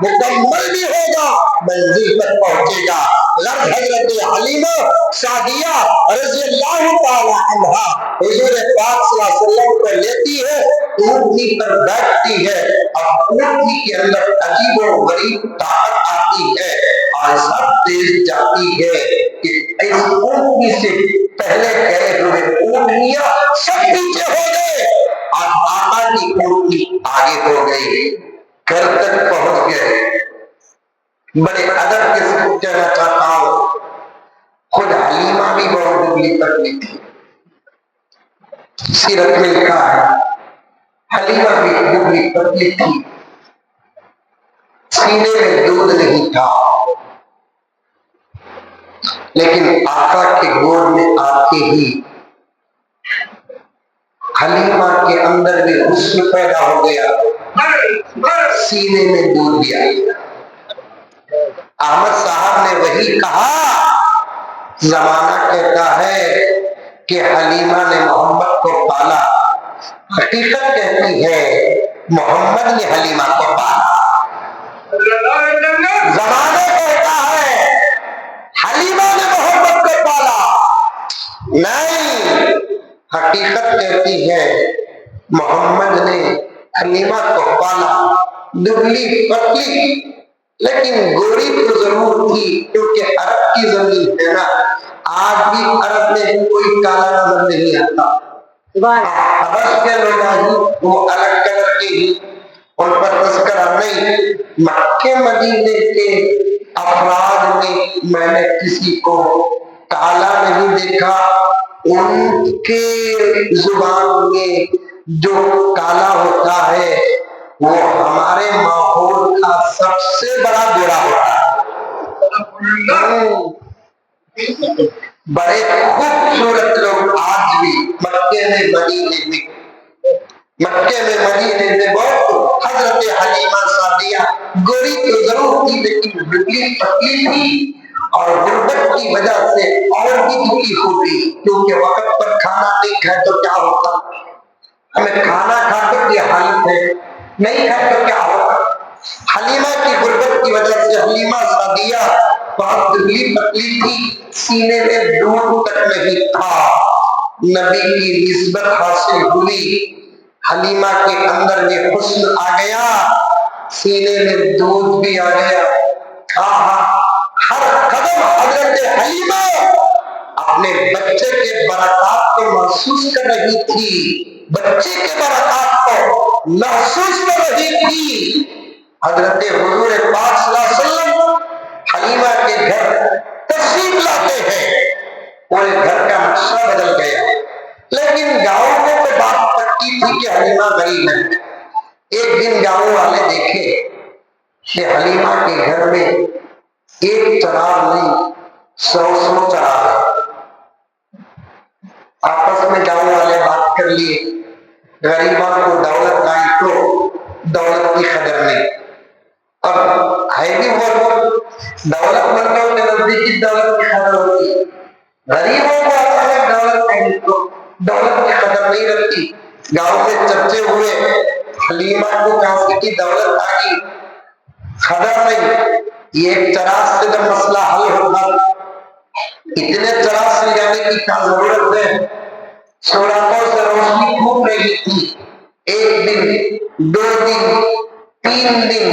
مکمل بھی ہوگا, منزل تک پہنچے گا. حضرت حلیمہ سعدیہ رضی اللہ تعالی عنہا حضور پاک صلی اللہ علیہ وسلم کو لیتی ہے, اونٹنی پر بیٹھتی ہے اور اونٹنی کے اندر عجیب و غریب طاقت آتی ہے اور ایسا تیز جاتی ہے کہ اس اونٹنی سے پہلے گئے ہوئے اونٹنیاں سب پیچھے ہو گئے اور آقا کی اونٹنی آگے ہو گئی, گھر تک پہنچ گئے. بڑے ادب کے ساتھ کہنا چاہتا ہوں, خود حلیمہ بھی بہت دبلی پتلی تھی. سیرت میں لکھا ہے حلیمہ بھی دبلی پتلی تھی, سینے میں دودھ نہیں تھا, لیکن آقا کے گود میں آتے ہی حلیمہ کے اندر بھی حسن پیدا ہو گیا, سینے میں دودھ بھی آ گیا. احمد صاحب نے وہی کہا, زمانہ کہتا ہے کہ حلیمہ نے محمد کو پالا, حقیقت کہتی ہے محمد نے حلیمہ کو پالا. زمانہ کہتا ہے حلیمہ نے محمد کو پالا, نہیں, حقیقت کہتی ہے محمد نے حلیمہ کو پالا. دبلی پتلی لیکن گوری تو ضرور تھی, کیونکہ عرب کی زمین ہے نا, آج بھی عرب میں کوئی کالا نظر نہیں آتا. حبش کے لوگ وہ الگ کلر کے ہی, ان پر تذکرہ نہیں. مکے مدینے کے افراد میں نے کسی کو کالا نہیں دیکھا. ان کے زبان میں جو کالا ہوتا ہے وہ ہمارے ماحول کا سب سے بڑا برا ہوتا ہے. بڑے خوبصورت لوگ آج بھی مکے میں مدینے میں بہت. حضرت حلیمہ سعدیہ گوری تو ضرور تھی لیکن دبلی پتلی تھی اور غربت کی وجہ سے اور بھی دکھی ہوتی, کیونکہ وقت پر کھانا نہیں کھائے تو کیا ہوتا, ہمیں کھانا کھا کے یہ حالت ہے, نہیں کھائے تو کیا ہوگا. حلیمہ کی غربت کی وجہ سے حلیمہ سعدیہ بہت دبلی پتلی تھی, سینے میں دودھ تک نہیں تھا. نبی کی نسبت حاصل ہوئی, حلیمہ کے اندر میں حسن آ گیا, سینے میں دودھ بھی آ گیا. ہر قدم حضرت حلیمہ اپنے بچے کے برکات کو محسوس کر رہی تھی, بچے کے برکات کو محسوس کر رہی تھی. حضرت حضور پاک صلی اللہ علیہ وسلم حلیمہ کے گھر تشریف لاتے ہیں, پورے گھر کا نقشہ بدل گیا. لیکن گاؤں میں تو بات پکی تھی کہ حلیمہ غریب ہے. ایک دن گاؤں والے دیکھے کہ حلیمہ کے گھر میں ایک چراغ نہیں 100 چراغ ہے. آپس میں گاؤں والے بات کر لیے, غریبوں کو دولت آئی تو دولت کی قدر نہیں, اور ہے بھی وہ دولت مندوں کے نزدیک دولت کی قدر ہوتی, غریبوں کو اچانک دولت نہیں تو دولت کی قدر نہیں رکھتی. گاؤں میں چرچے ہوئے, حلیمہ کو کہاں سے کی دولت آ گئی, قدر نہیں. یہ ایک چراغ سے جب مسئلہ حل ہوگا, اتنے چراغ سے جانے کی کیا ضرورت ہے, سوراخوں سے روشنی خوب رہی تھی. ایک دن, 2 دن, 3 دن,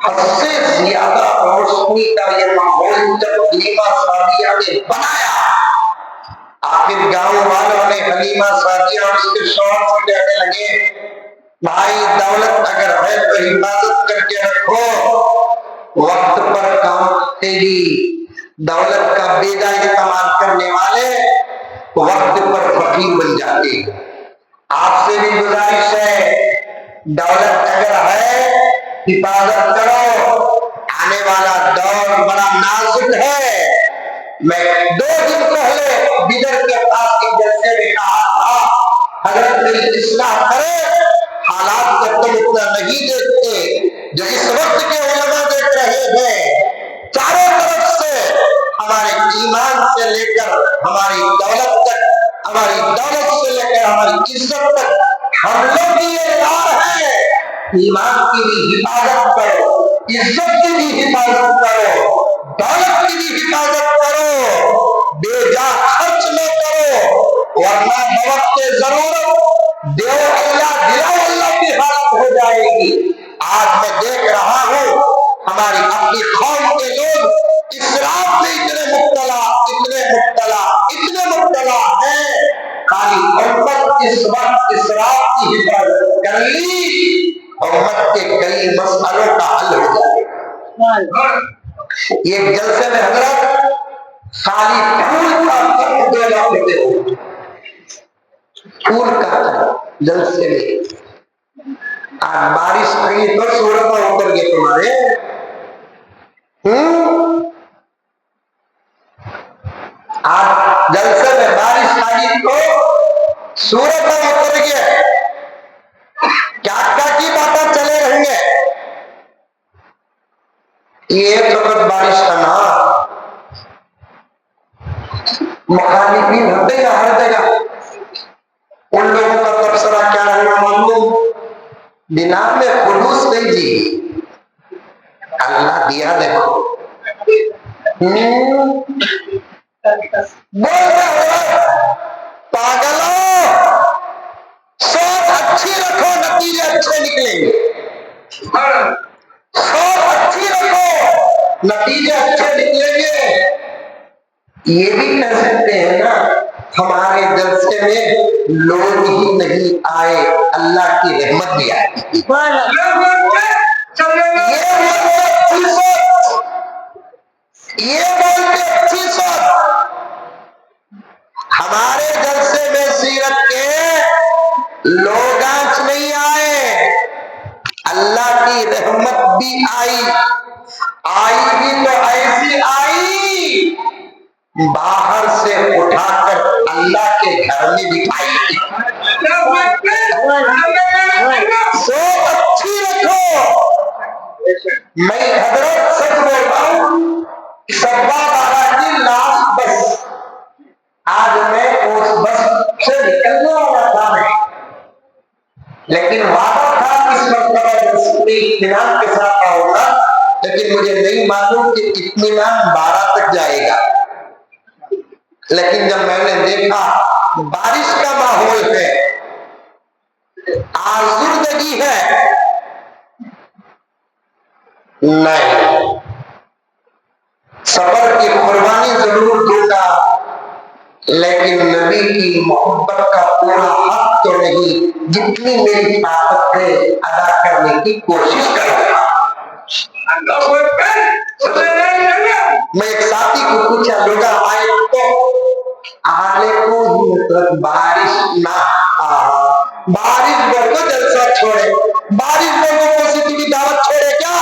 حد سے زیادہ روشنی کا یہ ماحول جب حلیمہ سعدیہ نے بنایا, آخر گاؤں والوں نے حلیمہ سعدیہ اور اس کے شوہر سے کہنے لگے, بھائی دولت اگر ہے تو حفاظت کر کے رکھو, وقت پر کام کرے گی. دولت کا بیجا استعمال کرنے والے وقت پر فقیر بن جاتے ہیں۔ آپ سے بھی گزارش ہے، دولت اگر ہے حفاظت کرو، آنے والا دور بڑا نازک ہے۔ میں 2 دن پہلے بدر کے پاس کے جلسے میں کہا تھا، حضرت میری اصلاح کرے، حالات کو تم اتنا نہیں دیکھتے جو اس وقت کے علماء دیکھ رہے ہیں۔ چاروں طرف سے ہمارے ایمان سے لے کر ہماری دولت تک، ہماری دولت سے لے کر ہماری عزت تک حملوں کی یہ لہر ہے۔ ایمان کی بھی حفاظت کرو، عزت کی بھی حفاظت کرو، دولت کی بھی حفاظت کرو، بے جا خرچ نہ کرو، ورنہ بوقت ضرورت دیو اللہ دلاؤ اللہ کی حالت ہو جائے گی۔ آج میں دیکھ رہا ہوں ہماری اپنی قوم کے لوگ اسراف میں اتنے مبتلا ہیں، خالی امت اس وقت اسراف کی حفاظت کر لی، امت کے کئی مسئلوں کا حل ہو جائے گا۔ یہ جلسے میں حضرت خالی پھول کا فرق دینا ہوتے ہو، پھول کا جلسے میں آج بارش ہوئی تو سورت میں اتر گئے تمہارے، آج جلسے میں بارش آئی تو سورت میں اتر گئے، کیا کی باتیں چلے رہیں گے۔ یہ فقط بارش کا نام، مخالفین ہوتے ہیں ہر جگہ، ان لوگوں کا تبصرہ کیا رہنا معلوم، دماغ میں خلوص نہیں جی، اللہ دیا دیکھو بولتے ہوئے پاگلوں، سوچ اچھی رکھو نتیجے اچھے نکلیں گے، سوچ اچھی رکھو نتیجے اچھے نکلیں گے۔ یہ بھی کہہ سکتے ہیں نا ہمارے جلسے میں لوگ ہی نہیں آئے، اللہ کی رحمت بھی آئے۔ یہ بولتے اچھی سوچ، ہمارے جلسے میں سیرت کے لوگ آج نہیں آئے، اللہ کی رحمت بھی آئی، آئی بھی تو ایسی آئی باہر سے اٹھا کر اللہ کے گھر میں دکھائی۔ سو اچھی رکھو، میں حضرت سچ بول رہا ہوں، 12 کی لاسٹ بس، آج میں اس بس سے نکلنے والا تھا میں، لیکن وعدہ تھا اس مرتبہ اطمینان کے ساتھ آؤں گا، لیکن مجھے نہیں معلوم کہ اطمینان 12 تک جائے گا۔ لیکن جب میں نے دیکھا بارش کا ماحول ہے، آزردگی ہے، نہیں، صبر کی قربانی ضرور دوں گا، لیکن نبی کی محبت کا پورا حق تو نہیں، جتنی میری طاقت ہے ادا کرنے کی کوشش کروں گا۔ میں ایک ساتھی کو پوچھا، لوگ آئے تو آنے کو ہی مطلب بارش نہ بارش بول کو جلسہ چھوڑے، بارش بول کو کسی کی دعوت چھوڑے کیا؟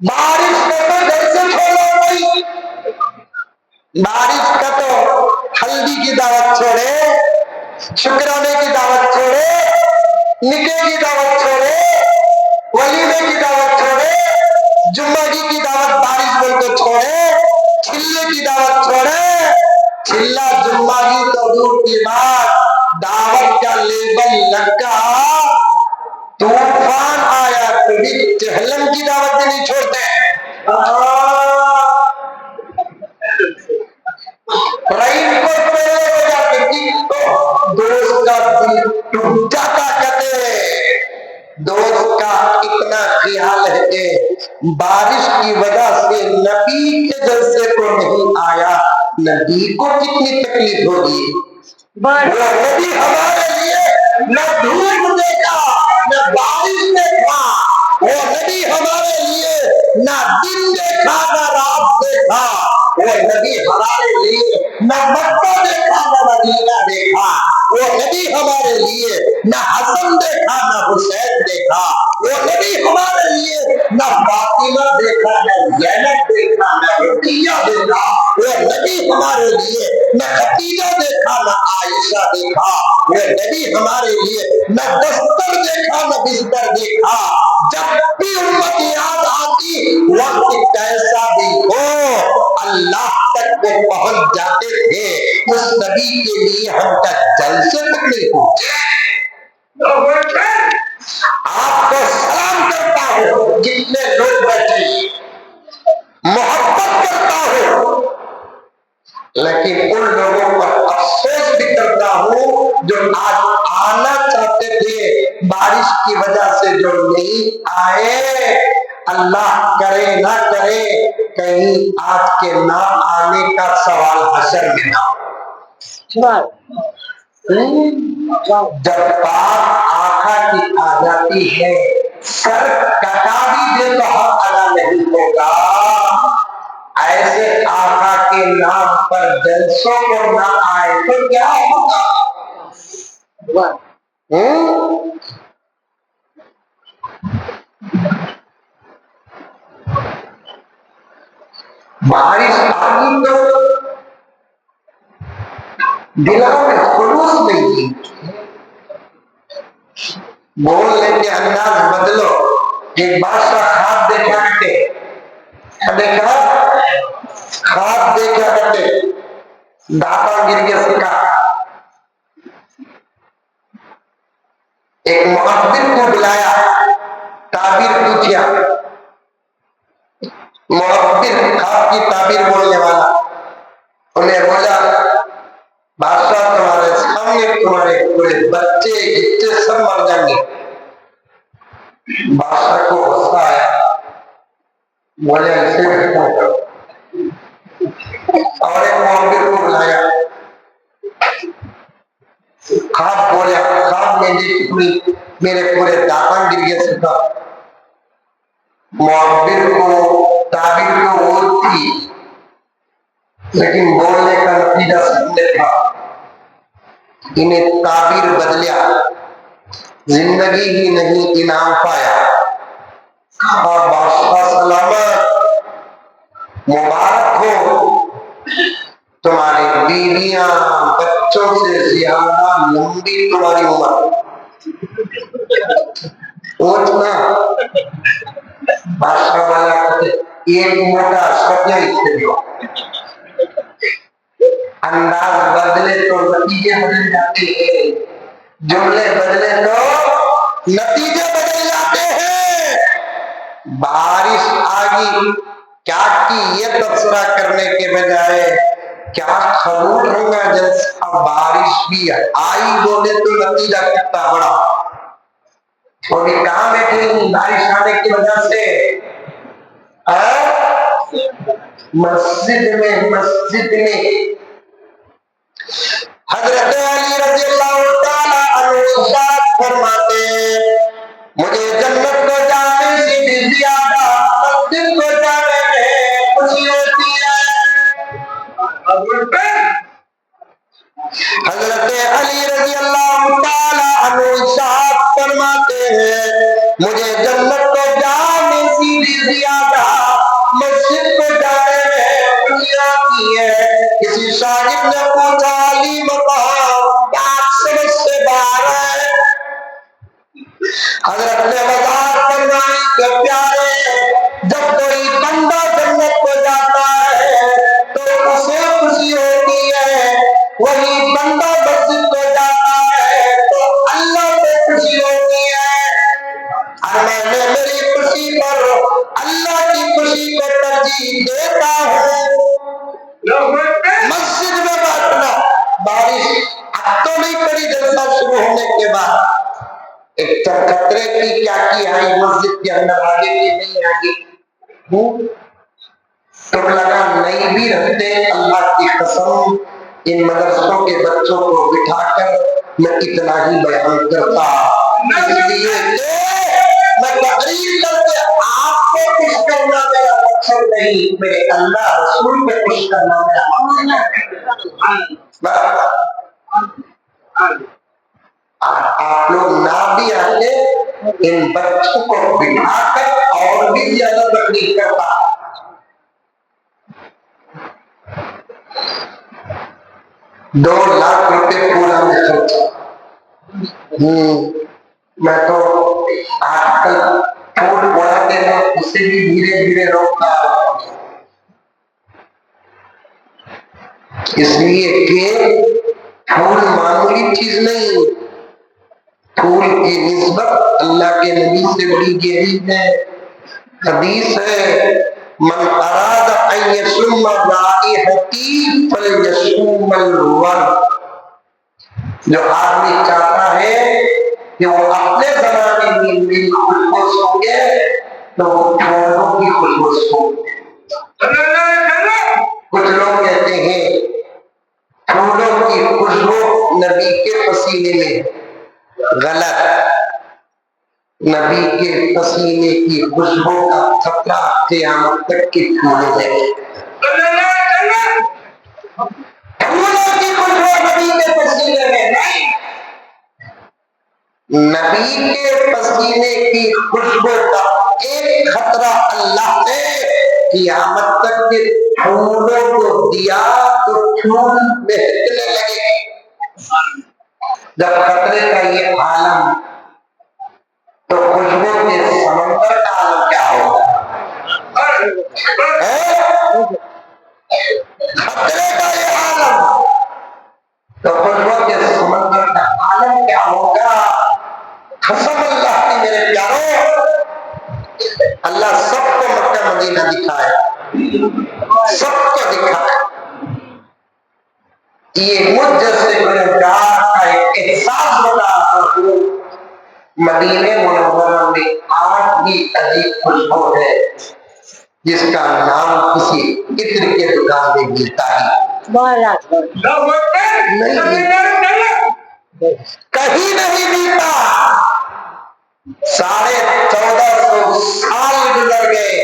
بارش کو تو جلسے چھوڑو، کوئی بارش کا تو ہلدی کی دعوت چھوڑے، شکرانے کی دعوت چھوڑے، نکاح کی دعوت چھوڑے، ولیمے کی دعوت چھوڑے، جمعہ کی دعوت بارش بول کو چھوڑے، چھلے کی دعوت چھوڑے، چھلا جمعہ کی تو دور کی بات، دعوت کا لیبل لگا، طوفان آیا کبھی جہلم کی دعوت بھی نہیں چھوڑتے۔ دوست کا دل ٹوٹ جاتا، کہتے دوست کا اتنا خیال ہے کہ بارش کی وجہ سے نبی کے جلسے کو نہیں آیا، نبی کو کتنی تکلیف ہوگی۔ وہ نبی ہمارے لیے نہ دھوپ دیکھا نہ بارش دیکھا، وہ نبی ہمارے لیے نہ دن دیکھا نہ رات دیکھا، وہ وہ نبی ہمارے لیے نہ مکہ دیکھا نہ مدینہ دیکھا، وہ نبی ہمارے لیے نہ حسن دیکھا نہ حسین دیکھا، وہ نبی ہمارے لیے نہ فاطمہ دیکھا نہ زینب دیکھا نہ رقیہ دیکھا، وہ نبی ہمارے لیے نہ خدیجہ دیکھا نہ عائشہ دیکھا، وہ نبی ہمارے لیے نہ دستر دیکھا نہ بستر دیکھا۔ جب بھی امت یاد آتی وقت کیسا بھی ہو اللہ تک وہ پہنچ جاتے تھے، اس نبی کے لیے ہم تک جلسے تک نہیں پہنچے۔ آپ کو سلام کرتا ہوں جتنے لوگ بیٹھے، محبت کرتا ہوں، لیکن ان لوگوں پر افسوس بھی کرتا ہوں جو آج آنا چاہتے تھے، بارش کی وجہ سے جو نہیں آئے۔ اللہ کرے نہ کرے کہیں آج کے نہ آنے کا سوال حشر میں نہ ہو۔ جب بات آقا کی آ جاتی ہے سر کٹا بھی دے تو حق ادا نہیں ہوگا۔ ایسے آقا کے نام پر جلسوں کو نہ آئے تو کیا ہوگا؟ بارش آگی تو دلوں میں خلوص نہیں تھی، بولنے کے انداز بدلو۔ ایک بادشاہ خواب دیکھا کرتے، کیا دیکھا؟ خواب دیکھا کرتے، داتا گر کے سکا، ایک معبر کو بلایا، تعبیر پوچھا، معبر خواب کی تعبیر بولنے والا انہیں بولا بادشاہ تمہارے سامنے تمہارے پورے بچے جتنے سب مر جائیں گے۔ بادشاہ کو غصہ آیا، بولے ایسے بیٹھا اور ایک معبر کو بلایا، خواب بولا، خواب میں دیکھی میرے پورے داتن گر گئے سکا۔ معبر کو تعبیر کو وہ تھی لیکن بولنے کا نتیجہ سامنے تھا، انہیں تعبیر بدلیا، زندگی ہی نہیں انعام پایا۔ کہا بادشاہ سلامت، مبارک ہو، تمہاری بیویاں بچوں سے زیادہ لمبی تمہاری عمر۔ پوچھنا بادشاہ والا ایک موٹا سوچا اس سے بھی انداز بدلے تو نتیجے بدل جاتے ہیں، جملے بدلے تو نتیجے بدل جاتے ہیں۔ بارش آگی کیا کی یہ تبصرہ کرنے کے بجائے کیا قبول ہوگا جلسہ، بارش بھی آئی بولے تو نتیجہ کتنا بڑا۔ وہ بھی کہاں بیٹھے بارش آنے کی وجہ سے؟ مسجد میں حضرت علی رضی اللہ تعالی عنہ ارشاد فرماتے ہیں مجھے جنت کو جانے سے بھی زیادہ مسجد کو جانے میں خوشی ہوتی ہے۔ حضرت علی رضی اللہ تعالی عنہ ارشاد فرماتے ہیں مجھے جنت کو جانے سے بھی زیادہ مسجد کو جانے میں خوشی ہوتی ہے۔ کسی شاگرد نے پوچھا علی مقام آپ سمجھ سے باہر ہے؟ حضرت نے وضاحت فرمائی کہ پیارے جب کوئی بندہ جنت کو جاتا ہے تو اسے خوشی ہوتی ہے، وہی بندہ مسجد کو جاتا ہے تو اللہ کو خوشی ہوتی ہے۔ اور میں میری خوشی پر اللہ کی خوشی کو ترجیح دیتا ہوں۔ مسجد میں بیٹھنا، بارش اب تو نہیں پڑی جلسہ شروع ہونے کے بعد، ایک خطرے کی کیا کی آئی مسجد کے اندر آگے کی نہیں آگے، تم لگا نہیں بھی رکھتے۔ اللہ کی قسم ان مدرسوں کے بچوں کو بٹھا کر میں اتنا ہی بیان کرتا، اس لیے میں تقریر کر کے آپ کو خوش کرنا میرا مقصد نہیں، میرے اللہ رسول پہ خوش کرنا میرا آپ لوگ نہ بھی آتے، ان بچوں کو بٹھا کر اور بھی زیادہ تکلیف کرتا۔ 2 لاکھ روپے پورا میں خرچ، میں تو آج کل پھول اڑاتے ہیں اسے بھی دھیرے دھیرے روکتا ہوں، اس لیے کہ پھول معمولی چیز نہیں، پھول کی نسبت اللہ کے نبی سے بڑی گہری ہے۔ حدیث ہے من اراد ان یشم رائحتی فلیشم الورد، جو آدمی چاہتا ہے کہ وہ اپنے زمانے میں میری خوشبو سونگے تو وہ پھولوں کی خوشبو سونگے۔ کچھ لوگ کہتے ہیں پھولوں کی خوشبو نبی کے پسینے میں، غلط، نبی کے پسینے کی خوشبو کا خطرہ قیامت تک کے پھولوں میں، پھولوں کی خوشبو نبی کے پسینے میں نہیں، نبی کے پسینے کی خوشبو کا ایک خطرہ اللہ نے قیامت تک کے پھولوں کو دیا تو پھول بہکنے لگے۔ جب خطرے کا یہ عالم تو خوشبو کے سمندر کا عالم کیا ہوگا؟ خطرے کا یہ عالم تو خوشبو کے سمندر کا عالم کیا ہوگا؟ قسم اللہ کی میرے پیاروں، اللہ سب کو مکہ مدینہ دکھائے، سب کو دکھائے، یہ مجھ جیسے گنہگار کا ایک احساس بتا، مدینہ منورہ میں آج بھی عجیب خوشبو ہے جس کا نام کسی عطر کے دکان میں ملتا ہی کہیں نہیں ملتا۔ 1450 سال گزر گئے،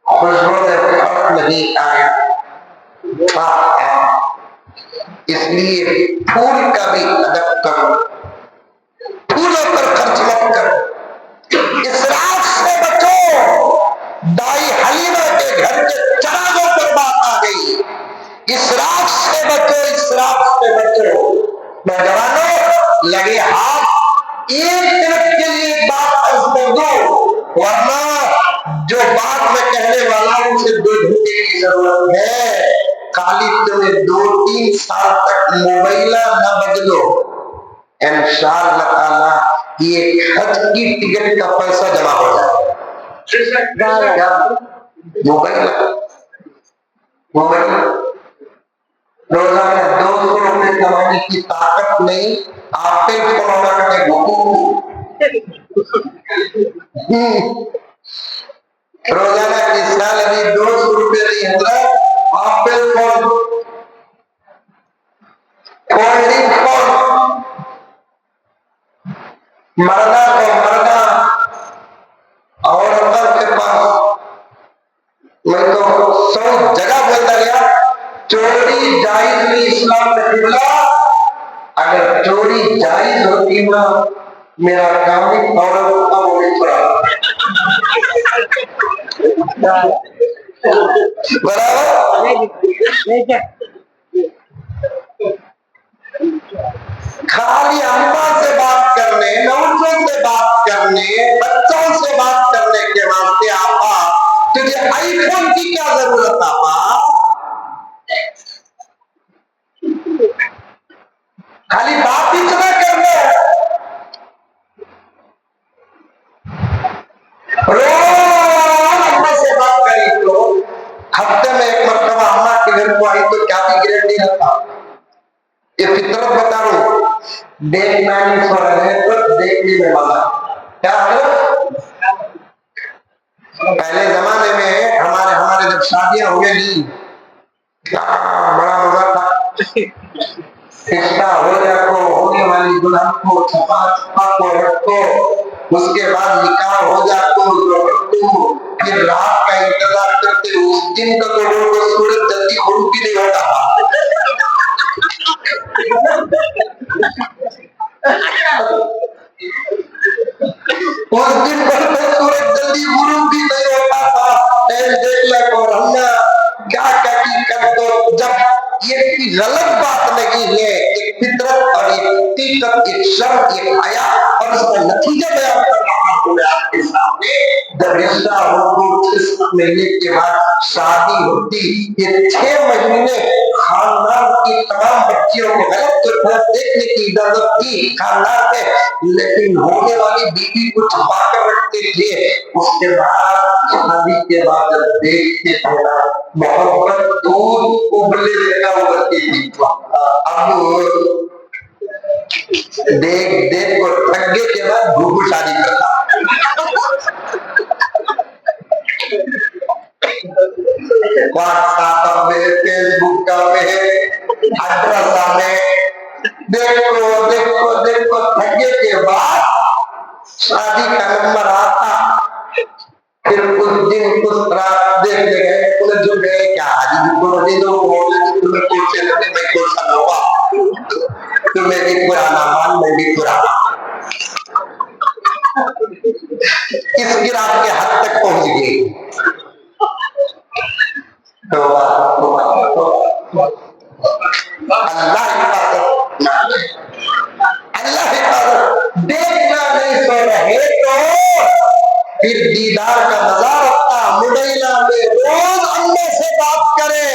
خوشبو میں فرق نہیں آیا۔ اس لیے پھول کا بھی ادب کرو، پھولوں پر خرچ مت کرو، اسراف سے بچو۔ دائی حلیمہ کے گھر کے چراغوں پر بات آ گئی، اسراف سے بچو، اسراف سے بچو۔ نوجوانوں لگے ہاتھ ایک طرف کے لیے بات عرض کر دو، ورنہ جو بات میں کہنے والا ہوں اسے 2 گھنٹے کی ضرورت ہے۔ خالی تمہیں 2-3 سال تک موبائلہ نہ بدلو، انشاءاللہ تعالی یہ حج کی ٹکٹ کا پیسہ جمع ہو جائے۔ موبائلہ روزانہ 200 روپے کمانے کی طاقت نہیں، آپ پہ کرونا کا روزانہ کی سیلری 200 روپے نہیں حضرت، آپ پہ فون، کولڈنگ فون، مردہ کو مردہ، عورتوں کے پاس۔ میں تو 100 جگہ بولتا گیا چوری جائز نہیں اسلام میں قبلہ، اگر چوری جائز ہوتی نا میرا کام ہی عورت کا وہ نہیں پڑا برابر۔ خالی اماں سے بات کرنے، نوزوں سے بات کرنے، بچوں سے بات کرنے کے واسطے آپا تجھے آئی فون کی کیا ضرورت آپا؟ خالی بات اتنا کر لو، روز اماں سے بات کری تو ہفتے میں 1 مرتبہ اماں کے گھر کو آئی تو کیا بھی گرنٹی رہتا؟ یہ فطرت بتا رہا ہوں، دیکھنا نہیں سو رہے تو دیکھنے میں والا کیا ہے۔ پہلے زمانے میں ہمارے جب شادیاں ہوئے نہیں، کیا بڑا مزہ تھا، رشتہ ہو جائے تو ہونے والی دلہن کو چھپا کو رکھو، اس کے بعد نکاح ہو جائے تو رکھو، پھر رات کا دن کا تو سورج جلدی غروب بھی نہیں ہوتا تھا. اس دن پر سورج جلدی غروب بھی نہیں ہوتا تھا. دیکھ لے اور ہم نے کیا کہتی کر دو. جب یہ غلط بات نہیں ہے, ایک فطرت اور ایک حقیقت, ایک شرط, ایک حیا اور اس کا نتیجہ بیان کر رہا ہوں میں آپ کے سامنے. جب رشتہ ہو 6 مہینے کے بعد شادی ہوتی, یہ 6 مہینے خاندان کی تمام بچیوں کو غلط کی طرف دیکھنے کی اجازت تھی خاندان میں, لیکن ہونے والی بیوی کو چھپا کر رکھتے تھے. اس کے بعد شادی کے بعد جب دیکھتے تھے محبت دودھ ابلے سے کم کرتی تھی. اب دیکھ دیکھ کو تھگے کے بعد بھوکو شادی کرتا. واٹس ایپ میں, فیس بک میں, ایڈریس میں, دیکھو دیکھو دیکھو تھگے کے بعد شادی کا نمبر آتا. پھر کچھ دن کچھ رات دیکھنے گئے, انہیں جو گئے کیا حاجی کو دے دو, تمہیں کون سے لگے, میں کون سا لوگا, تمہیں بھی پرانا مان, میں بھی پرانا. اس گراف کے حد تک پہنچ گئی. اللہ حفاظت, اللہ حفاظت. دیکھنا نہیں سو رہے تو پھر دیدار کا مزہ رکھتا. مڈیلا میں روز اماں سے بات کرے,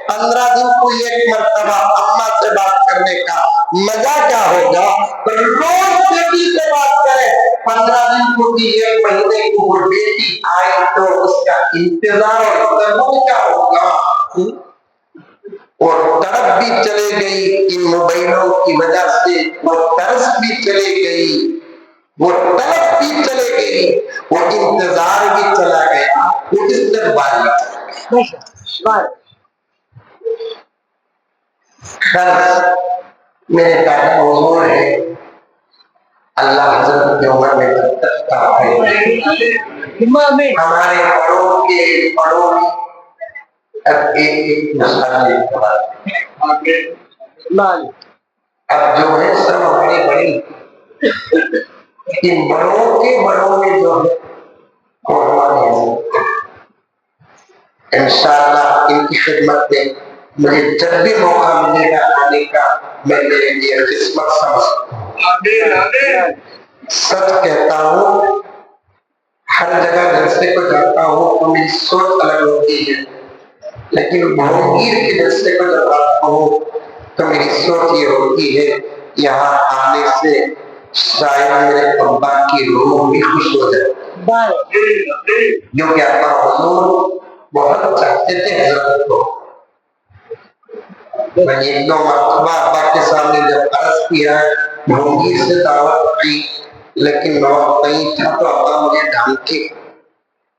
15 دن کو ایک مرتبہ اماں سے بات کرنے کا مزہ کیا ہوگا. روز بیٹی سے بات کرے, 15 دن کو بھی 1 مہینے کو وہ بیٹی آئی تو اس کا انتظار اور ترغیب کیا ہوگا. اور تڑپ بھی چلے گئی ان موبائلوں کی وجہ سے, وہ ترس بھی چلے گئی, وہ طلب بھی چلے گئی, وہ انتظار بھی چلا گیا, وہ استقبال بھی چلا گیا. میرے پیارے حضور ہے, اللہ حضرت کی عمر میں برکت ہے. ہمارے بڑوں کے بڑوں اب ایک مسئلہ اب جو ہے سب ہماری بڑی, ان بڑوں کے بڑوں میں جو ہے انشاءاللہ ان کی خدمت میں مجھے جب بھی موقع ملے گا آنے کا, میں میرے لیے قسمت سمجھتا. سچ کہتا ہوں, ہر جگہ جلسے کو جاتا ہوں تو میری سوچ الگ ہوتی ہے, لیکن بھونگیر کے جلسے کو جب آتا ہوں تو میری سوچ یہ ہوتی ہے یہاں آنے سے شاید میرے ابا کی روح بھی خوش ہو جائے. جو کہ آپ حضور بہت چاہتے تھے حضرت کو. میں ایک دو مرتبہ ابا کے سامنے جب عرض کیا بھونگیر سے دعوت کی, لیکن میں وقت نہیں تھا تو ابا مجھے ڈھانکے,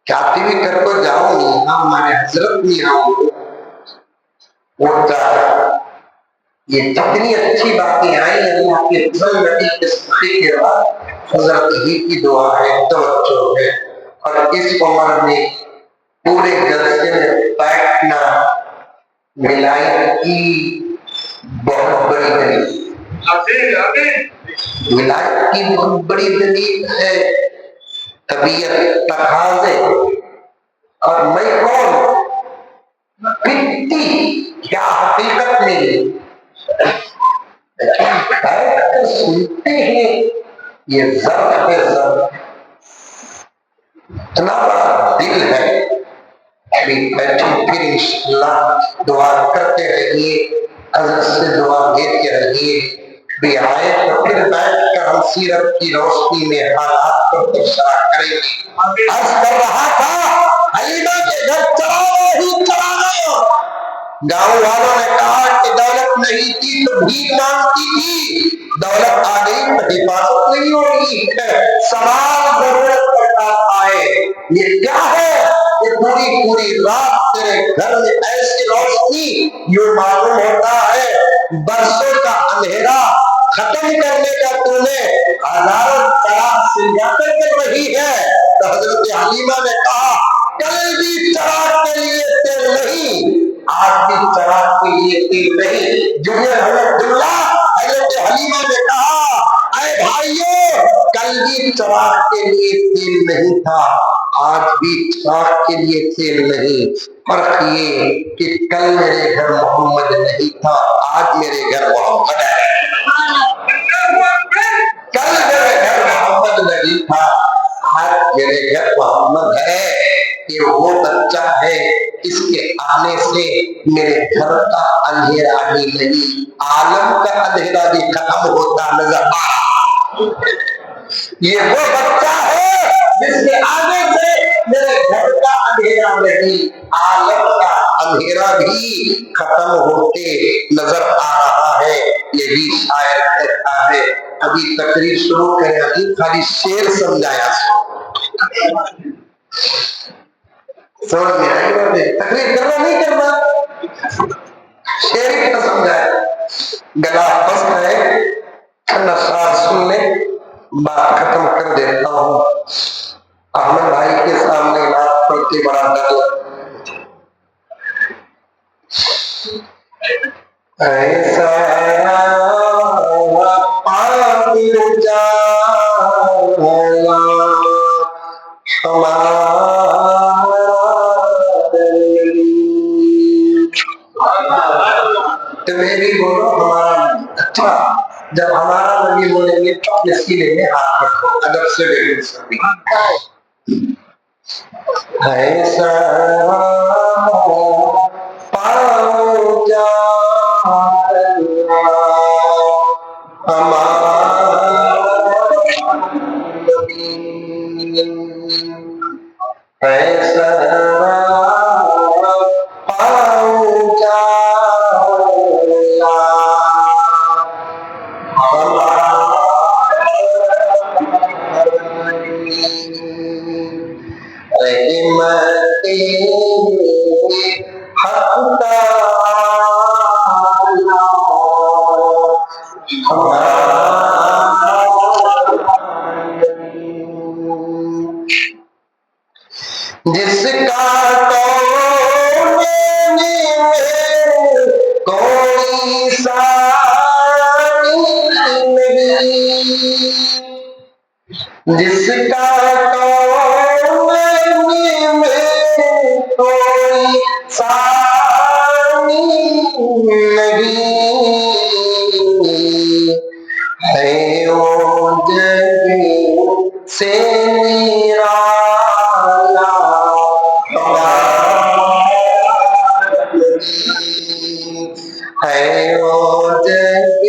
چاہتی بھی کر کو جاؤ نہیں, ہاں ہمارے حضرت نہیں آؤ. یہ کتنی اچھی باتیں آئی اللہ کے فضل نبی کے صدقے کے بعد. حضرت ہی کی دعا ہے, توجہ ہے, اور اس عمر میں پورے جلسے میں بیٹھنا ولایت کی بہت بڑی دلیل, ولایت کی بہت بڑی دلیل ہے. طبیعت تقاضے اور میں کون پھٹتی کیا حقیقت میں بیٹھ کر سنتے ہیں, یہ ضرب ہے ضرب, اتنا بڑا دل ہے. ابھی بیٹھے پھر انشاءاللہ دعا کرتے رہیے, حضرت سے دعا دیتے رہیے. بھی آئے تو پھر بیٹھ کر ہم سیرت کی روشنی میں حالات کو تبصرہ کریں گے. عرض کر رہا تھا حلیمہ کے گھر چراغا ہی چراغا. گاؤں والوں نے کہا کہ دولت نہیں تھی تو بھیک مانگتی تھی, دولت آ گئی تو حفاظت نہیں ہوگی. سوال ضرورت پڑتا آئے, یہ کیا ہے, یہ پوری پوری رات تیرے گھر میں ایسی روشنی, یوں معلوم ہوتا ہے برسوں کا اندھیرا ختم کرنے کا تو نے ہزاروں چراغ سنجھاتے کر رہی ہے. تو حضرت حلیمہ نے کہا کل بھی چراغ کے لیے تیرے آج بھی چراغ کے لیے تیل نہیں. جنید عبداللہ حضرت حلیمہ نے کہا اے بھائیو کل بھی چراغ کے لیے تیل نہیں تھا, آج بھی چراغ کے لیے تیل نہیں. فرق یہ کہ کل میرے گھر محمد نہیں تھا, آج میرے گھر محمد ہے. کل میرے گھر محمد نہیں تھا, آج میرے گھر محمد ہے. یہ وہ بچہ ہے اس کے آنے سے میرے گھر کا اندھیرا ہی نہیں, عالم کا اندھیرا بھی ختم ہوتا نظر آ. یہ وہ بچہ ہے جس کے آنے سے میرے گھر کا اندھیرا نہیں, عالم کا اندھیرا بھی ختم ہوتے نظر آ رہا ہے. یہ بھی شاعر کہتا ہے. ابھی تقریر شروع کریں ابھی خالی شعر سمجھایا سمجھ میں آئی بات ہے. تقریر کرنا نہیں کرنا, شعر ہی کیا سمجھایا. گلا پست ہے, نشار سن لیں, بات ختم کر دیتا ہوں. احمد بھائی کے سامنے بات پڑھ کے بڑا ڈر ایسا پانی جا تو میں بھی بولو ہمارا. اچھا جب ہمارا نبی بولیں گے تو اپنے سینے میں ہاتھ رکھو ادب سے بولو سبھی. ایسا پاؤ جا ایسا پاؤ جا جس کا کوئی ثانی نہیں, جس کا کوئی ثانی نہیں ہے, وہ جگ سے ہے, وہ جگ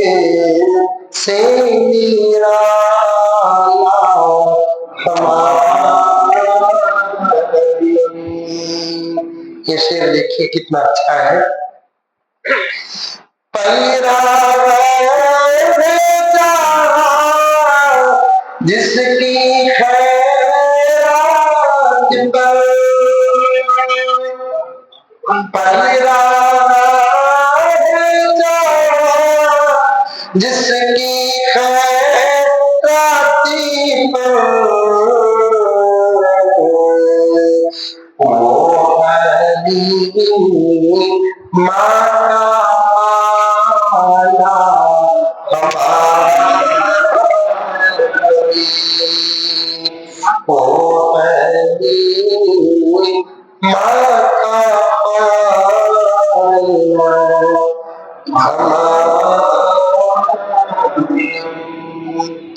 سے نرالا ہمارا. یہ شعر دیکھیے کتنا اچھا ہے. جس کی خیرات پر جس کی خیرات پر وہ علی مالا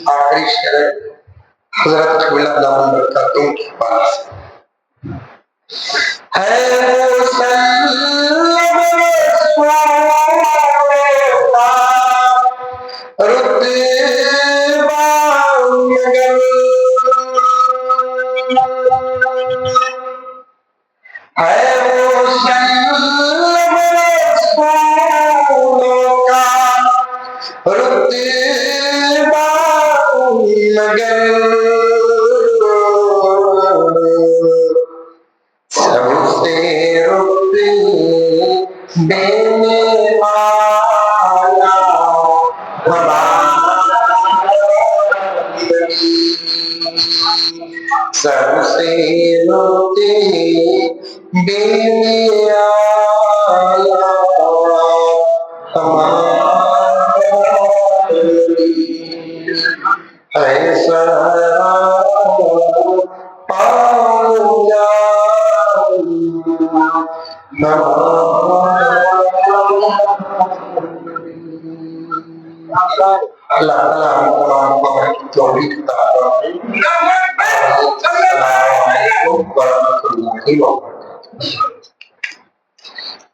آخری شعر حضرت قبلہ دامن برکاتوں کے پاس ہے. سب سے روتے بے ایسا اللہ تعالیٰ قرآن کو توفیق عطا فرمائے۔ السلام علیکم ورحمۃ اللہ وبرکاتہ۔